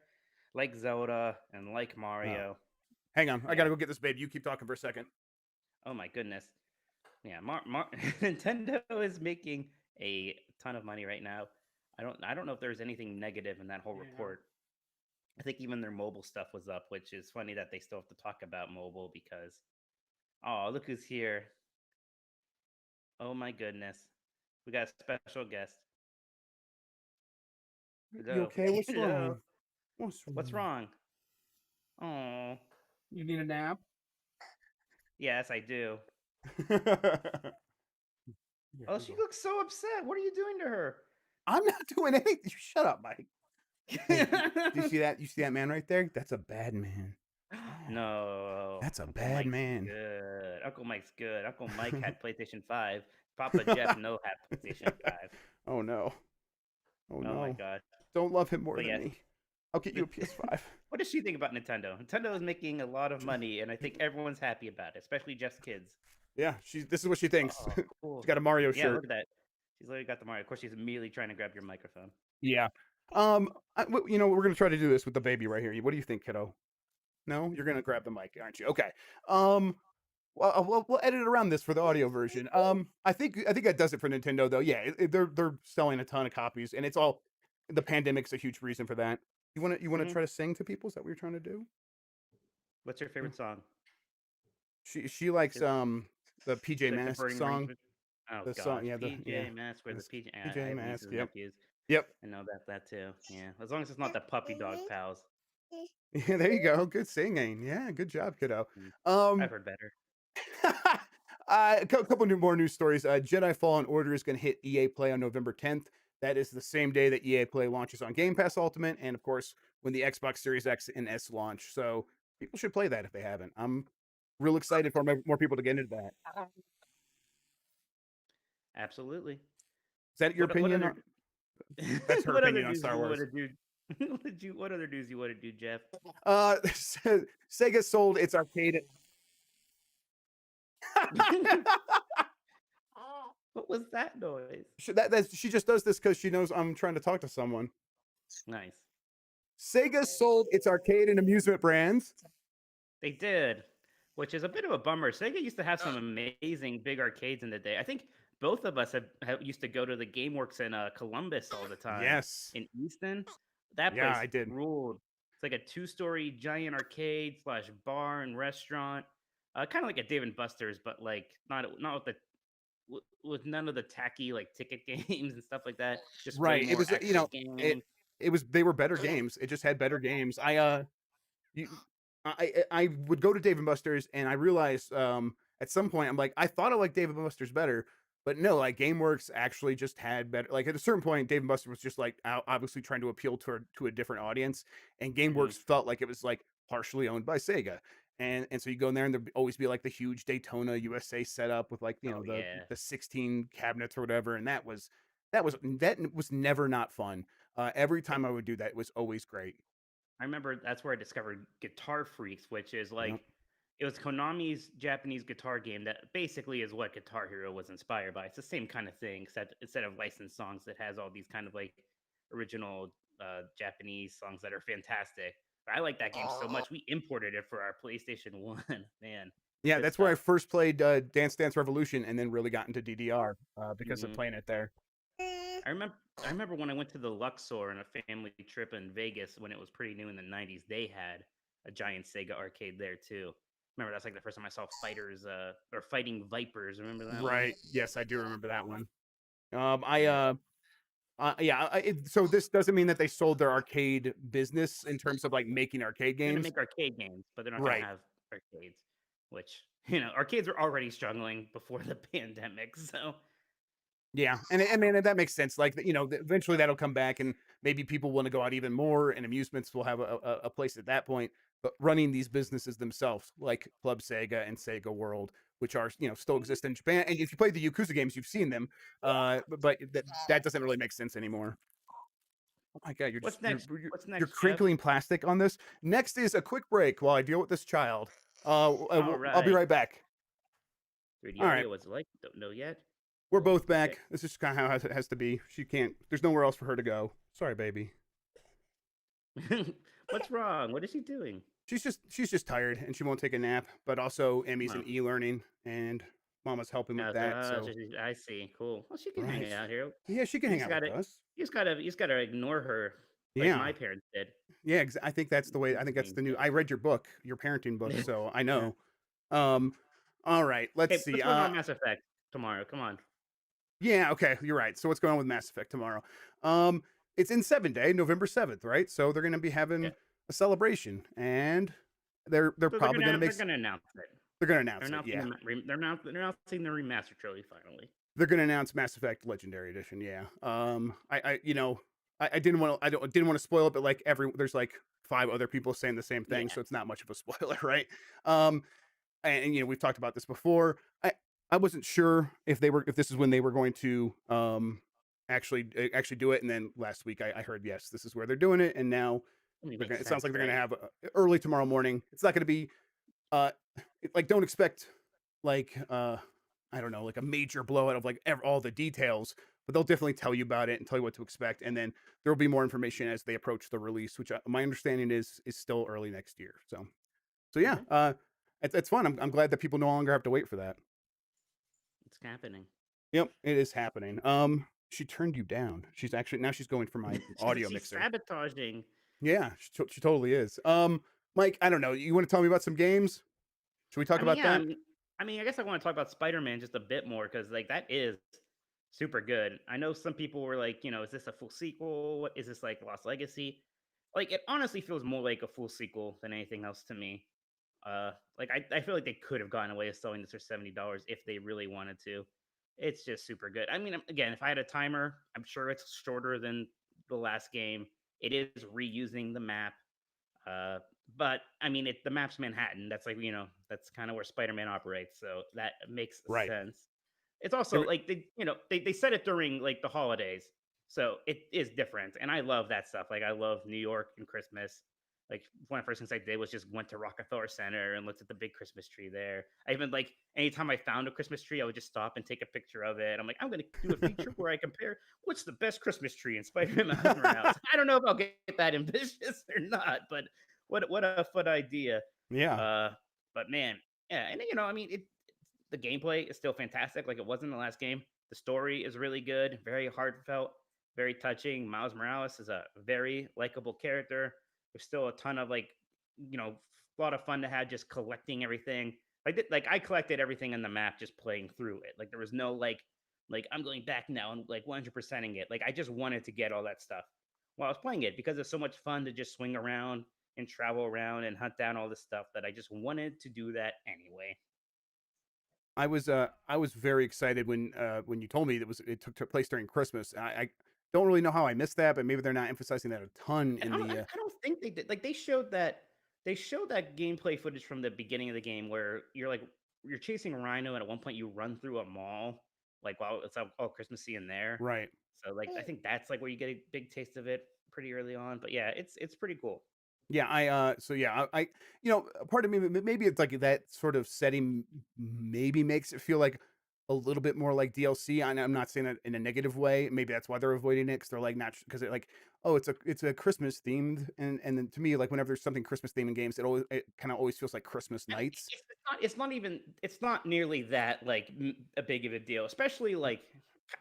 B: like Zelda and like
A: Uh,
B: Mario.
A: Hang on. I
B: Yeah.
A: gotta go get this, babe. You keep talking for a second.
B: Oh my goodness. Yeah, Nintendo is making a ton of money right now. I don't know if there's anything negative in that whole report. I think even their mobile stuff was up, which is funny that they still have to talk about mobile because oh, look who's here. Oh my goodness. We got a special guest.
A: You
B: Hello.
A: okay? What's
B: Hello.
A: wrong? What's
B: What's
A: wrong?
B: wrong? Oh.
C: You need a nap?
B: Yes, I do.
A: Yeah,
B: Oh, she looks so upset. What are you doing to her?
A: I'm not doing anything. You shut up, Mike. Hey, do you see that? You see that man right there? That's a bad man. Yeah,
B: No.
A: that's a
B: Uncle
A: bad
B: Mike's
A: man.
B: good. Uncle Mike's good. Uncle Mike had PlayStation 5. Papa Jeff no had PlayStation 5.
A: Oh no. Oh
B: Oh my
A: no.
B: gosh.
A: Don't love him more
B: But
A: than
B: yes.
A: me. I'll get you a PS5.
B: What does she think about Nintendo? Nintendo is making a lot of money, and I think everyone's happy about it, especially Jeff's kids.
A: Yeah, this is what she thinks.
B: Oh, cool.
A: She's got a Mario
B: Yeah,
A: shirt.
B: look at that. She's literally got the Mario. Of course, she's immediately trying to grab your microphone.
A: Yeah. We're gonna try to do this with the baby right here. What do you think, kiddo? No, you're gonna grab the mic, aren't you? Okay. Well, we'll edit around this for the audio version. I think that does it for Nintendo, though. Yeah, they're selling a ton of copies, and it's all the pandemic's a huge reason for that. You wanna
B: Mhm.
A: try to sing to people? Is that what you're trying to do?
B: What's your favorite song?
A: She likes
B: Is
A: the PJ
B: like the
A: Masks
B: Burning
A: song.
B: Rangers? Oh
A: The song,
B: gosh,
A: yeah,
B: PJ Masks, where the PJ. I
A: PJ
B: have
A: Masks.
B: nieces and
A: Yep,
B: nephews.
A: yep.
B: I know about that too. Yeah, as long as it's not the puppy dog pals.
A: Yeah, there you go. Good singing. Yeah, good job, kiddo.
B: Mm, I've
A: Um,
B: heard better.
A: couple more news stories. Jedi Fallen Order is going to hit EA Play on November 10th. That is the same day that EA Play launches on Game Pass Ultimate, and of course, when the Xbox Series X and S launch. So people should play that if they haven't. I'm real excited for more people to get into that.
B: Absolutely.
A: Is that your
B: What
A: opinion?
B: other
A: That's her
B: what other
A: opinion on
B: news
A: Star
B: you want
A: Wars.
B: to do? What other news you want to do, Jeff?
A: Sega sold its arcade.
B: What was that noise?
A: She just does this because she knows I'm trying to talk to someone.
B: Nice.
A: Sega sold its arcade and amusement brands.
B: They did, which is a bit of a bummer. Sega used to have some amazing big arcades in the day. I think both of us have used to go to the GameWorks in Columbus all the time.
A: Yes.
B: In Easton, that
A: Yeah,
B: place
A: I did.
B: ruled. It's like a 2-story giant arcade slash bar and restaurant, kind of like a Dave and Buster's, but like not with none of the tacky like ticket games and stuff like that. Just way
A: Right. It
B: more
A: was
B: actual games.
A: it was they were better games. It just had better games. You, I would go to Dave and Buster's and I realized at some point I'm like, I thought I liked Dave and Buster's better, but no, like GameWorks actually just had better. Like at a certain point, Dave and Buster was just like obviously trying to appeal to a different audience, and
B: Hmm.
A: GameWorks felt like it was like partially owned by Sega. And so you go in there and there'd always be like the huge Daytona USA setup with like, you know,
B: Oh yeah.
A: the 16 cabinets or whatever, and that was never not fun. Every
B: It,
A: time I would do that, it was always great.
B: I remember that's where I discovered Guitar Freaks, which is
A: Yep.
B: like it was Konami's Japanese guitar game that basically is what Guitar Hero was inspired by. It's the same kind of thing, except instead of licensed songs, it has all these kind of like original Japanese songs that are fantastic. But I like that game so much, we imported it for our PlayStation One. Man,
A: Yeah,
B: good
A: that's where I
B: stuff.
A: first played Dance Dance Revolution, and then really got into DDR because of
B: Hmm.
A: playing it there.
B: I remember. I remember when I went to the Luxor on a family trip in Vegas when it was pretty new in the '90s. They had a giant Sega arcade there too. Remember that's like the first time I saw fighters or fighting Vipers. Remember that one?
A: Right. Yes, I do remember that one. I
B: Yeah,
A: yeah. So this doesn't mean that they sold their arcade business in terms of like making arcade
B: they're gonna
A: games.
B: make arcade games, but they're not gonna
A: Right.
B: have arcades. Which arcades were already struggling before the pandemic. So
A: Yeah, and I mean that makes sense. Like eventually that'll come back, and maybe people want to go out even more, and amusements will have a place at that point. But running these businesses themselves, like Club Sega and Sega World, which are still exist in Japan, and if you play the Yakuza games, you've seen them. But that doesn't really make sense anymore. Oh my god,
B: what's
A: you're
B: next?
A: you're,
B: What's
A: you're
B: next, Jeff?
A: crinkling plastic on this. Next is a quick break while I deal with this child.
B: All
A: I'll be
B: right,
A: right back. All
B: 3D
A: right.
B: audio. What's it like? Don't know yet.
A: We're
B: Cool.
A: both
B: Okay.
A: back. This is kind of how it has to be. She can't. There's nowhere else for her to go. Sorry, baby.
B: What's wrong? What is he doing?
A: She's just tired and she won't take a nap. But also, Emmy's
B: Oh,
A: in e-learning and Mama's helping with that. So
B: I see. Cool. Well, she can hang
A: right,
B: out here.
A: yeah, she can
B: You
A: hang
B: just
A: out with
B: gotta,
A: us.
B: you just gotta ignore her, like
A: Yeah,
B: my parents did.
A: yeah. I think that's the way. I think that's
B: Being
A: the new.
B: good.
A: I read your book, your parenting book, so I
B: Yeah.
A: know. Um, all right. Let's
B: Hey,
A: see.
B: what's going on, Mass Effect tomorrow? Come on.
A: Yeah. Okay, you're right. So what's going on with Mass Effect tomorrow? Um, it's in 7 day, November 7th, right? So they're going to be
B: Yeah.
A: having a celebration, and they're
B: So
A: probably going to
B: they're
A: make.
B: gonna announce it.
A: They're going to
B: They're
A: announce it.
B: announcing
A: Yeah.
B: they're announcing the remaster trilogy finally.
A: They're gonna announce Mass Effect Legendary Edition. Yeah. I didn't want to. Didn't want to spoil it, but like there's like five other people saying the same thing,
B: Yeah.
A: so it's not much of a spoiler, right? Um, and we've talked about this before. I wasn't sure if this is when they were going to actually do it, and then last week I heard yes, this is where they're doing it, and now
B: I mean,
A: they're gonna.
B: makes
A: It sounds
B: sense,
A: like they're gonna
B: right?
A: have early tomorrow morning. It's not gonna be uh like don't expect like I don't know, like a major blowout of like all the details, but they'll definitely tell you about it and tell you what to expect, and then there will be more information as they approach the release, which my understanding is still early next year. So yeah,
B: Okay,
A: it's fun. I'm glad that people no longer have to wait for that.
B: it's happening.
A: Yep, it is happening. She turned you down. She's actually now she's going for my audio
B: She's
A: mixer.
B: sabotaging.
A: Yeah, she totally is. Mike, I don't know. You want to tell me about some games? Should we talk
B: I mean,
A: about
B: yeah.
A: that?
B: I mean, I guess I want to talk about Spider-Man just a bit more because, like, that is super good. I know some people were like, is this a full sequel? What is this like Lost Legacy? Like, it honestly feels more like a full sequel than anything else to me. Like I feel like they could have gotten away with selling this for $70 if they really wanted to. It's just super good. I mean, again, if I had a timer, I'm sure it's shorter than the last game. It is reusing the map. Uh, but I mean, the map's Manhattan. That's like that's kind of where Spider-Man operates, so that makes
A: Right.
B: sense. It's also like they set it during like the holidays, so it is different, and I love that stuff. Like I love New York and Christmas. Like one of the first things I did was just went to Rockefeller Center and looked at the big Christmas tree there. I even like anytime I found a Christmas tree, I would just stop and take a picture of it. I'm like, I'm gonna do a feature where I compare what's the best Christmas tree in Spider-Man Miles Morales. I don't know if I'll get that ambitious or not, but what a fun idea.
A: Yeah.
B: Uh, but man, yeah, and I mean, the gameplay is still fantastic, like it was in the last game. The story is really good, very heartfelt, very touching. Miles Morales is a very likable character. There's still a ton of like, a lot of fun to have just collecting everything. Like I collected everything in the map just playing through it. Like there was no like I'm going back now and like 100%ing it. Like I just wanted to get all that stuff while I was playing it because it's so much fun to just swing around and travel around and hunt down all this stuff that I just wanted to do that anyway.
A: I was very excited when you told me it took place during Christmas. I don't really know how I missed that, but maybe they're not emphasizing that a ton
B: And
A: in the
B: I don't think they did. Like they showed that gameplay footage from the beginning of the game where you're chasing Rhino, and at one point you run through a mall, like while it's all Christmassy in there.
A: right.
B: So like I think that's like where you get a big taste of it pretty early on. But yeah, it's pretty cool.
A: Yeah, so yeah, you know, part of me maybe it's like that sort of setting maybe makes it feel like a little bit more like DLC. I'm not saying that in a negative way. Maybe that's why they're avoiding it because they're like not because they're like, oh, it's a Christmas themed, and then to me like whenever there's something Christmas themed in games, it kind of always feels like Christmas
B: And
A: nights.
B: it's not nearly that like a big of a deal, especially like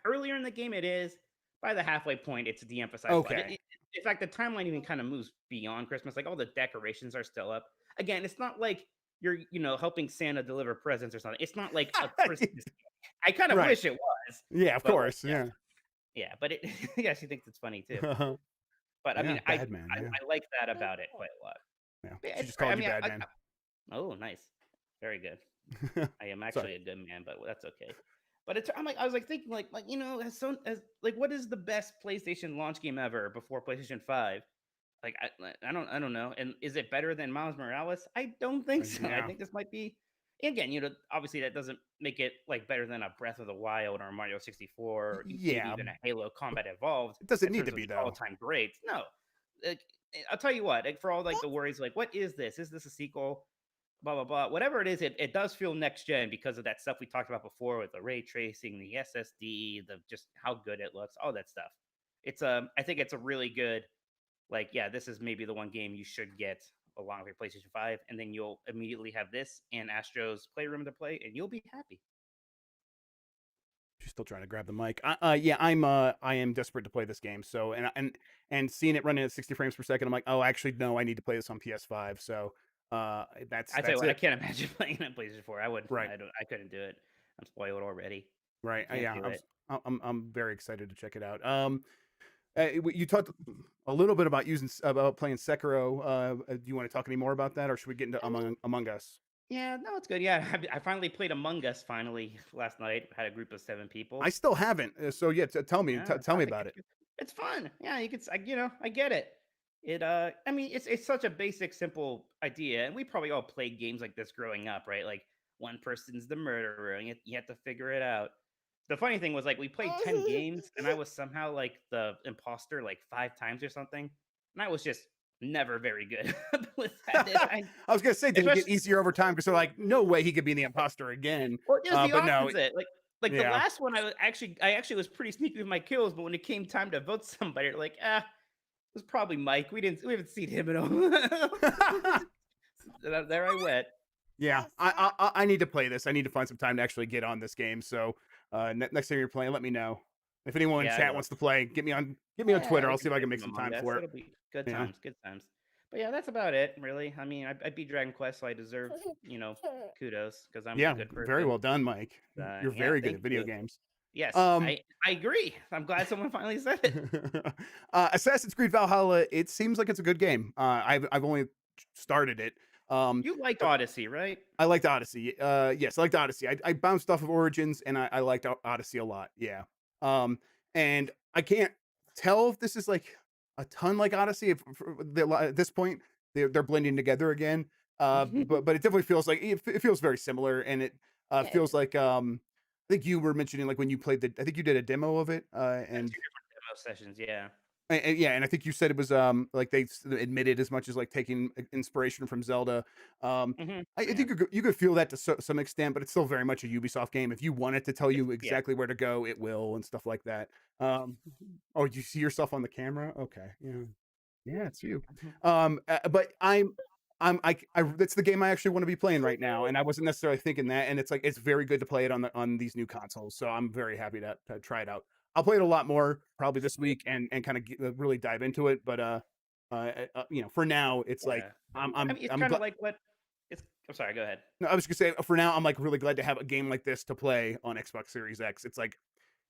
B: earlier in the game. It is by the halfway point, it's de-emphasized a lot.
A: Okay,
B: In fact, the timeline even kind of moves beyond Christmas. Like all the decorations are still up. Again, it's not like you're helping Santa deliver presents or something. It's not like a Christmas. I kind of
A: right.
B: wish it was,
A: Yeah, of
B: but like
A: course. Yeah.
B: yeah, but it yeah, she thinks it's funny too. But I
A: Yeah,
B: mean,
A: bad man. Yeah.
B: I like that about it quite a lot.
A: Yeah.
B: But yeah,
A: She
B: it's
A: just
B: great. I
A: called you
B: mean,
A: bad man.
B: oh, nice, very good. I am
A: Sorry.
B: actually a good man, but that's okay. But I was like thinking as like what is the best PlayStation launch game ever before PlayStation 5? Like I don't know. And is it better than Miles Morales? I don't think so. I
A: Yeah.
B: think this might be again, obviously that doesn't make it like better than a Breath of the Wild or a Mario 64 or maybe
A: Yeah.
B: even a Halo Combat Evolved
A: It doesn't
B: in
A: need to
B: terms of
A: be
B: just
A: though.
B: all-time greats. No. Like, I'll tell you what, like for all like the worries like what is this? Is this a sequel? Blah blah blah. Whatever it is, it does feel next gen because of that stuff we talked about before with the ray tracing, the SSD, the just how good it looks, all that stuff. I think it's a really good like yeah, this is maybe the one game you should get along with your PlayStation 5, and then you'll immediately have this and Astro's Playroom to play, and you'll be happy.
A: She's still trying to grab the mic. Yeah, I am desperate to play this game. So, and seeing it running at 60 frames per second, I'm like, oh, actually, no, I need to play this on PS5. So,
B: I tell you
A: that's
B: what, I
A: it.
B: can't imagine playing on PlayStation 4.
A: Right,
B: I couldn't do it. I'm spoiled already.
A: right.
B: Can't
A: Yeah,
B: do it.
A: I'm very excited to check it out. You talked a little bit about about playing Sekiro. Do you want to talk any more about that, or should we get into Among Us?
B: Yeah, no, it's good. Yeah, I finally played Among Us finally last night. Had a group of 7
A: I
B: people.
A: still haven't. So yeah,
B: Yeah,
A: tell me about it.
B: it's fun. Yeah, you could I get it. I mean, it's such a basic, simple idea, and we probably all played games like this growing up, right? Like one person's the murderer, and you have to figure it out. The funny thing was like we played 10 games, and I was somehow like the imposter like 5 times or something, and I was just never very good with that.
A: I was gonna say, did it get
B: Especially
A: easier over time? Because they're like, no way he could be the imposter again.
B: well, it was the
A: But no,
B: opposite. Like the
A: yeah.
B: last one, I actually was pretty sneaky with my kills, but when it came time to vote somebody, like it was probably Mike. We haven't seen him in a there I went.
A: Yeah, I need to play this. I need to find some time to actually get on this game. So next time you're playing, let me know. If anyone in
B: Yeah, I
A: chat
B: will.
A: wants to play, get me on
B: Yeah,
A: Twitter.
B: we
A: I'll see
B: can
A: if I
B: play
A: can make
B: some
A: some
B: Among
A: time
B: Us.
A: for it.
B: It'll be good
A: Yeah.
B: times, good times. But yeah, that's about it, really. I mean, I beat Dragon Quest, so I deserve, kudos because I'm a
A: Yeah,
B: good
A: very
B: person.
A: well done, Mike. You're
B: Yeah,
A: very good
B: thank
A: at video
B: you.
A: games.
B: Yes,
A: Um,
B: I agree. I'm glad someone finally said it.
A: Assassin's Creed Valhalla. It seems like it's a good game. I've only started it.
B: You liked
A: But
B: Odyssey, right?
A: I liked Odyssey. Yes, I liked Odyssey. I bounced off of Origins, and I liked Odyssey a lot. Yeah. Um, and I can't tell if this is like a ton like Odyssey. At this point, they're blending together again. But it definitely feels like it feels very similar, and it
B: Yeah,
A: feels like I think you were mentioning like when you played I think you did a demo of it,
B: had two different demo sessions. Yeah.
A: yeah, and I think you said it was like they admitted as much as like taking inspiration from Zelda. Um, I
B: Yeah.
A: think you could feel that to some extent, but it's still very much a Ubisoft game. If you want it to tell you
B: Yeah.
A: exactly where to go, it will and stuff like that. Um, oh, you see yourself on the camera? Okay, yeah, yeah, it's you.
B: Mhm.
A: But that's the game I actually want to be playing right now, and I wasn't necessarily thinking that. And it's like it's very good to play it on these new consoles, so I'm very happy to try it out. I'll play it a lot more probably this week and kind of really dive into it. But for now, it's like
B: Yeah. I mean, it's
A: I'm
B: kind of
A: glad.
B: like what it's. I'm sorry. Go ahead.
A: No, I was gonna say for now, I'm like really glad to have a game like this to play on Xbox Series X. It's like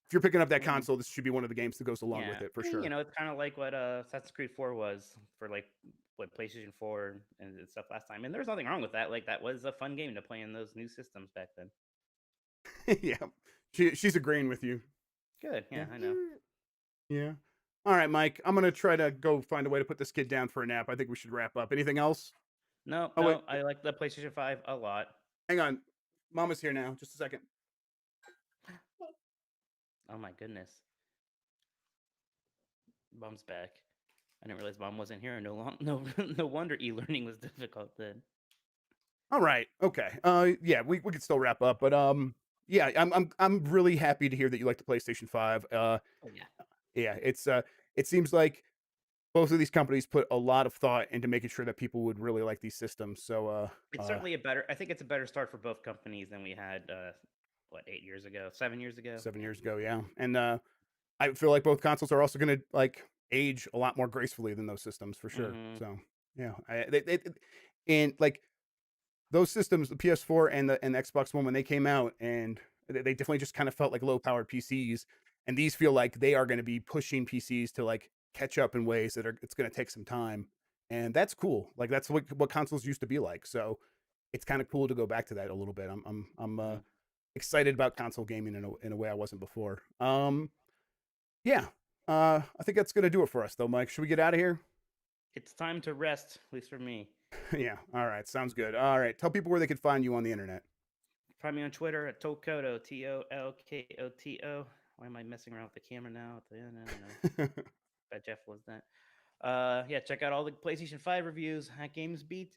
A: if you're picking up that
B: Mhm.
A: console, this should be one of the games that goes along with
B: Yeah,
A: it for
B: I mean,
A: sure.
B: it's kind of like what Assassin's Creed 4 was for like what PlayStation 4 and stuff last time. And there's nothing wrong with that. Like that was a fun game to play in those new systems back then.
A: Yeah, she's agreeing with you.
B: Good.
A: Yeah,
B: Yeah, I know.
A: yeah. All right, Mike. I'm gonna try to go find a way to put this kid down for a nap. I think we should wrap up. Anything else?
B: No,
A: Oh wait,
B: no, I like the PlayStation 5 a lot.
A: hang on. Mama's here now. Just a second.
B: Oh my goodness. Mom's back. I didn't realize mom wasn't here. No no wonder e-learning was difficult then.
A: All right. Okay. Yeah, we could still wrap up, but yeah, I'm really happy to hear that you like the PlayStation 5.
B: Oh yeah.
A: Yeah, it seems like both of these companies put a lot of thought into making sure that people would really like these systems. So
B: It's certainly I think it's a better start for both companies than we had what, 8 years ago, 7 years ago.
A: 7 years ago, yeah. And I feel like both consoles are also going to like age a lot more gracefully than those systems for sure.
B: Mhm.
A: So yeah, and like those systems, the PS4 and the Xbox One, when they came out, and they definitely just kind of felt like low powered PCs. And these feel like they are going to be pushing PCs to like catch up in ways that are it's going to take some time, and that's cool. Like that's what consoles used to be like. So it's kind of cool to go back to that a little bit. I'm
B: Mhm.
A: excited about console gaming in a way I wasn't before. Yeah. I think that's gonna do it for us though, Mike. Should we get out of here?
B: It's time to rest, at least for me.
A: Yeah. All right. Sounds good. All right. Tell people where they could find you on the internet.
B: Find me on Twitter at Tolkoto, Tolkoto. Why am I messing around with the camera now at the end? I don't know. Bet Jeff was that. Yeah, check out all the PlayStation 5 reviews at GamesBeat.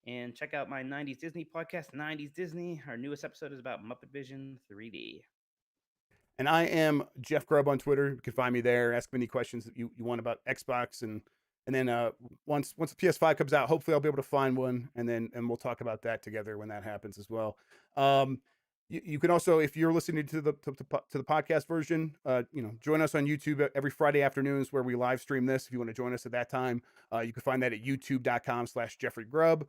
B: And check out my 90s Disney podcast, 90s Disney. Our newest episode is about Muppet Vision 3D.
A: And I am Jeff Grubb on Twitter. You can find me there. Ask me any questions that you want about Xbox, and then once the PS5 comes out, hopefully I'll be able to find one, and we'll talk about that together when that happens as well. Um, you can also, if you're listening to the podcast version, join us on YouTube every Friday afternoons where we live stream this. If you want to join us at that time, you can find that at youtube.com/Jeffrey Grubb.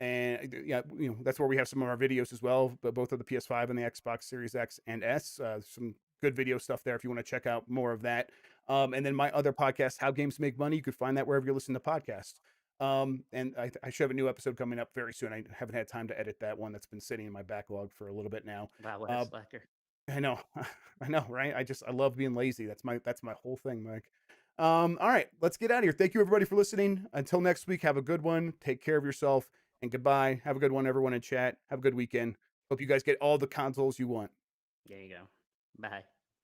A: And yeah, that's where we have some of our videos as well, but both of the PS5 and the Xbox Series X and S. Some good video stuff there if you want to check out more of that. And then my other podcast, How Games Make Money, you could find that wherever you listen to podcasts. And I should have a new episode coming up very soon. I haven't had time to edit that one that's been sitting in my backlog for a little bit now.
B: Wow, what a
A: Uh,
B: slacker.
A: I know, I know, right? I love being lazy. That's my whole thing, Mike. All right, let's get out of here. Thank you everybody for listening. Until next week, have a good one. Take care of yourself, and goodbye. Have a good one, everyone in chat. Have a good weekend. Hope you guys get all the consoles you want.
B: There you go. Bye.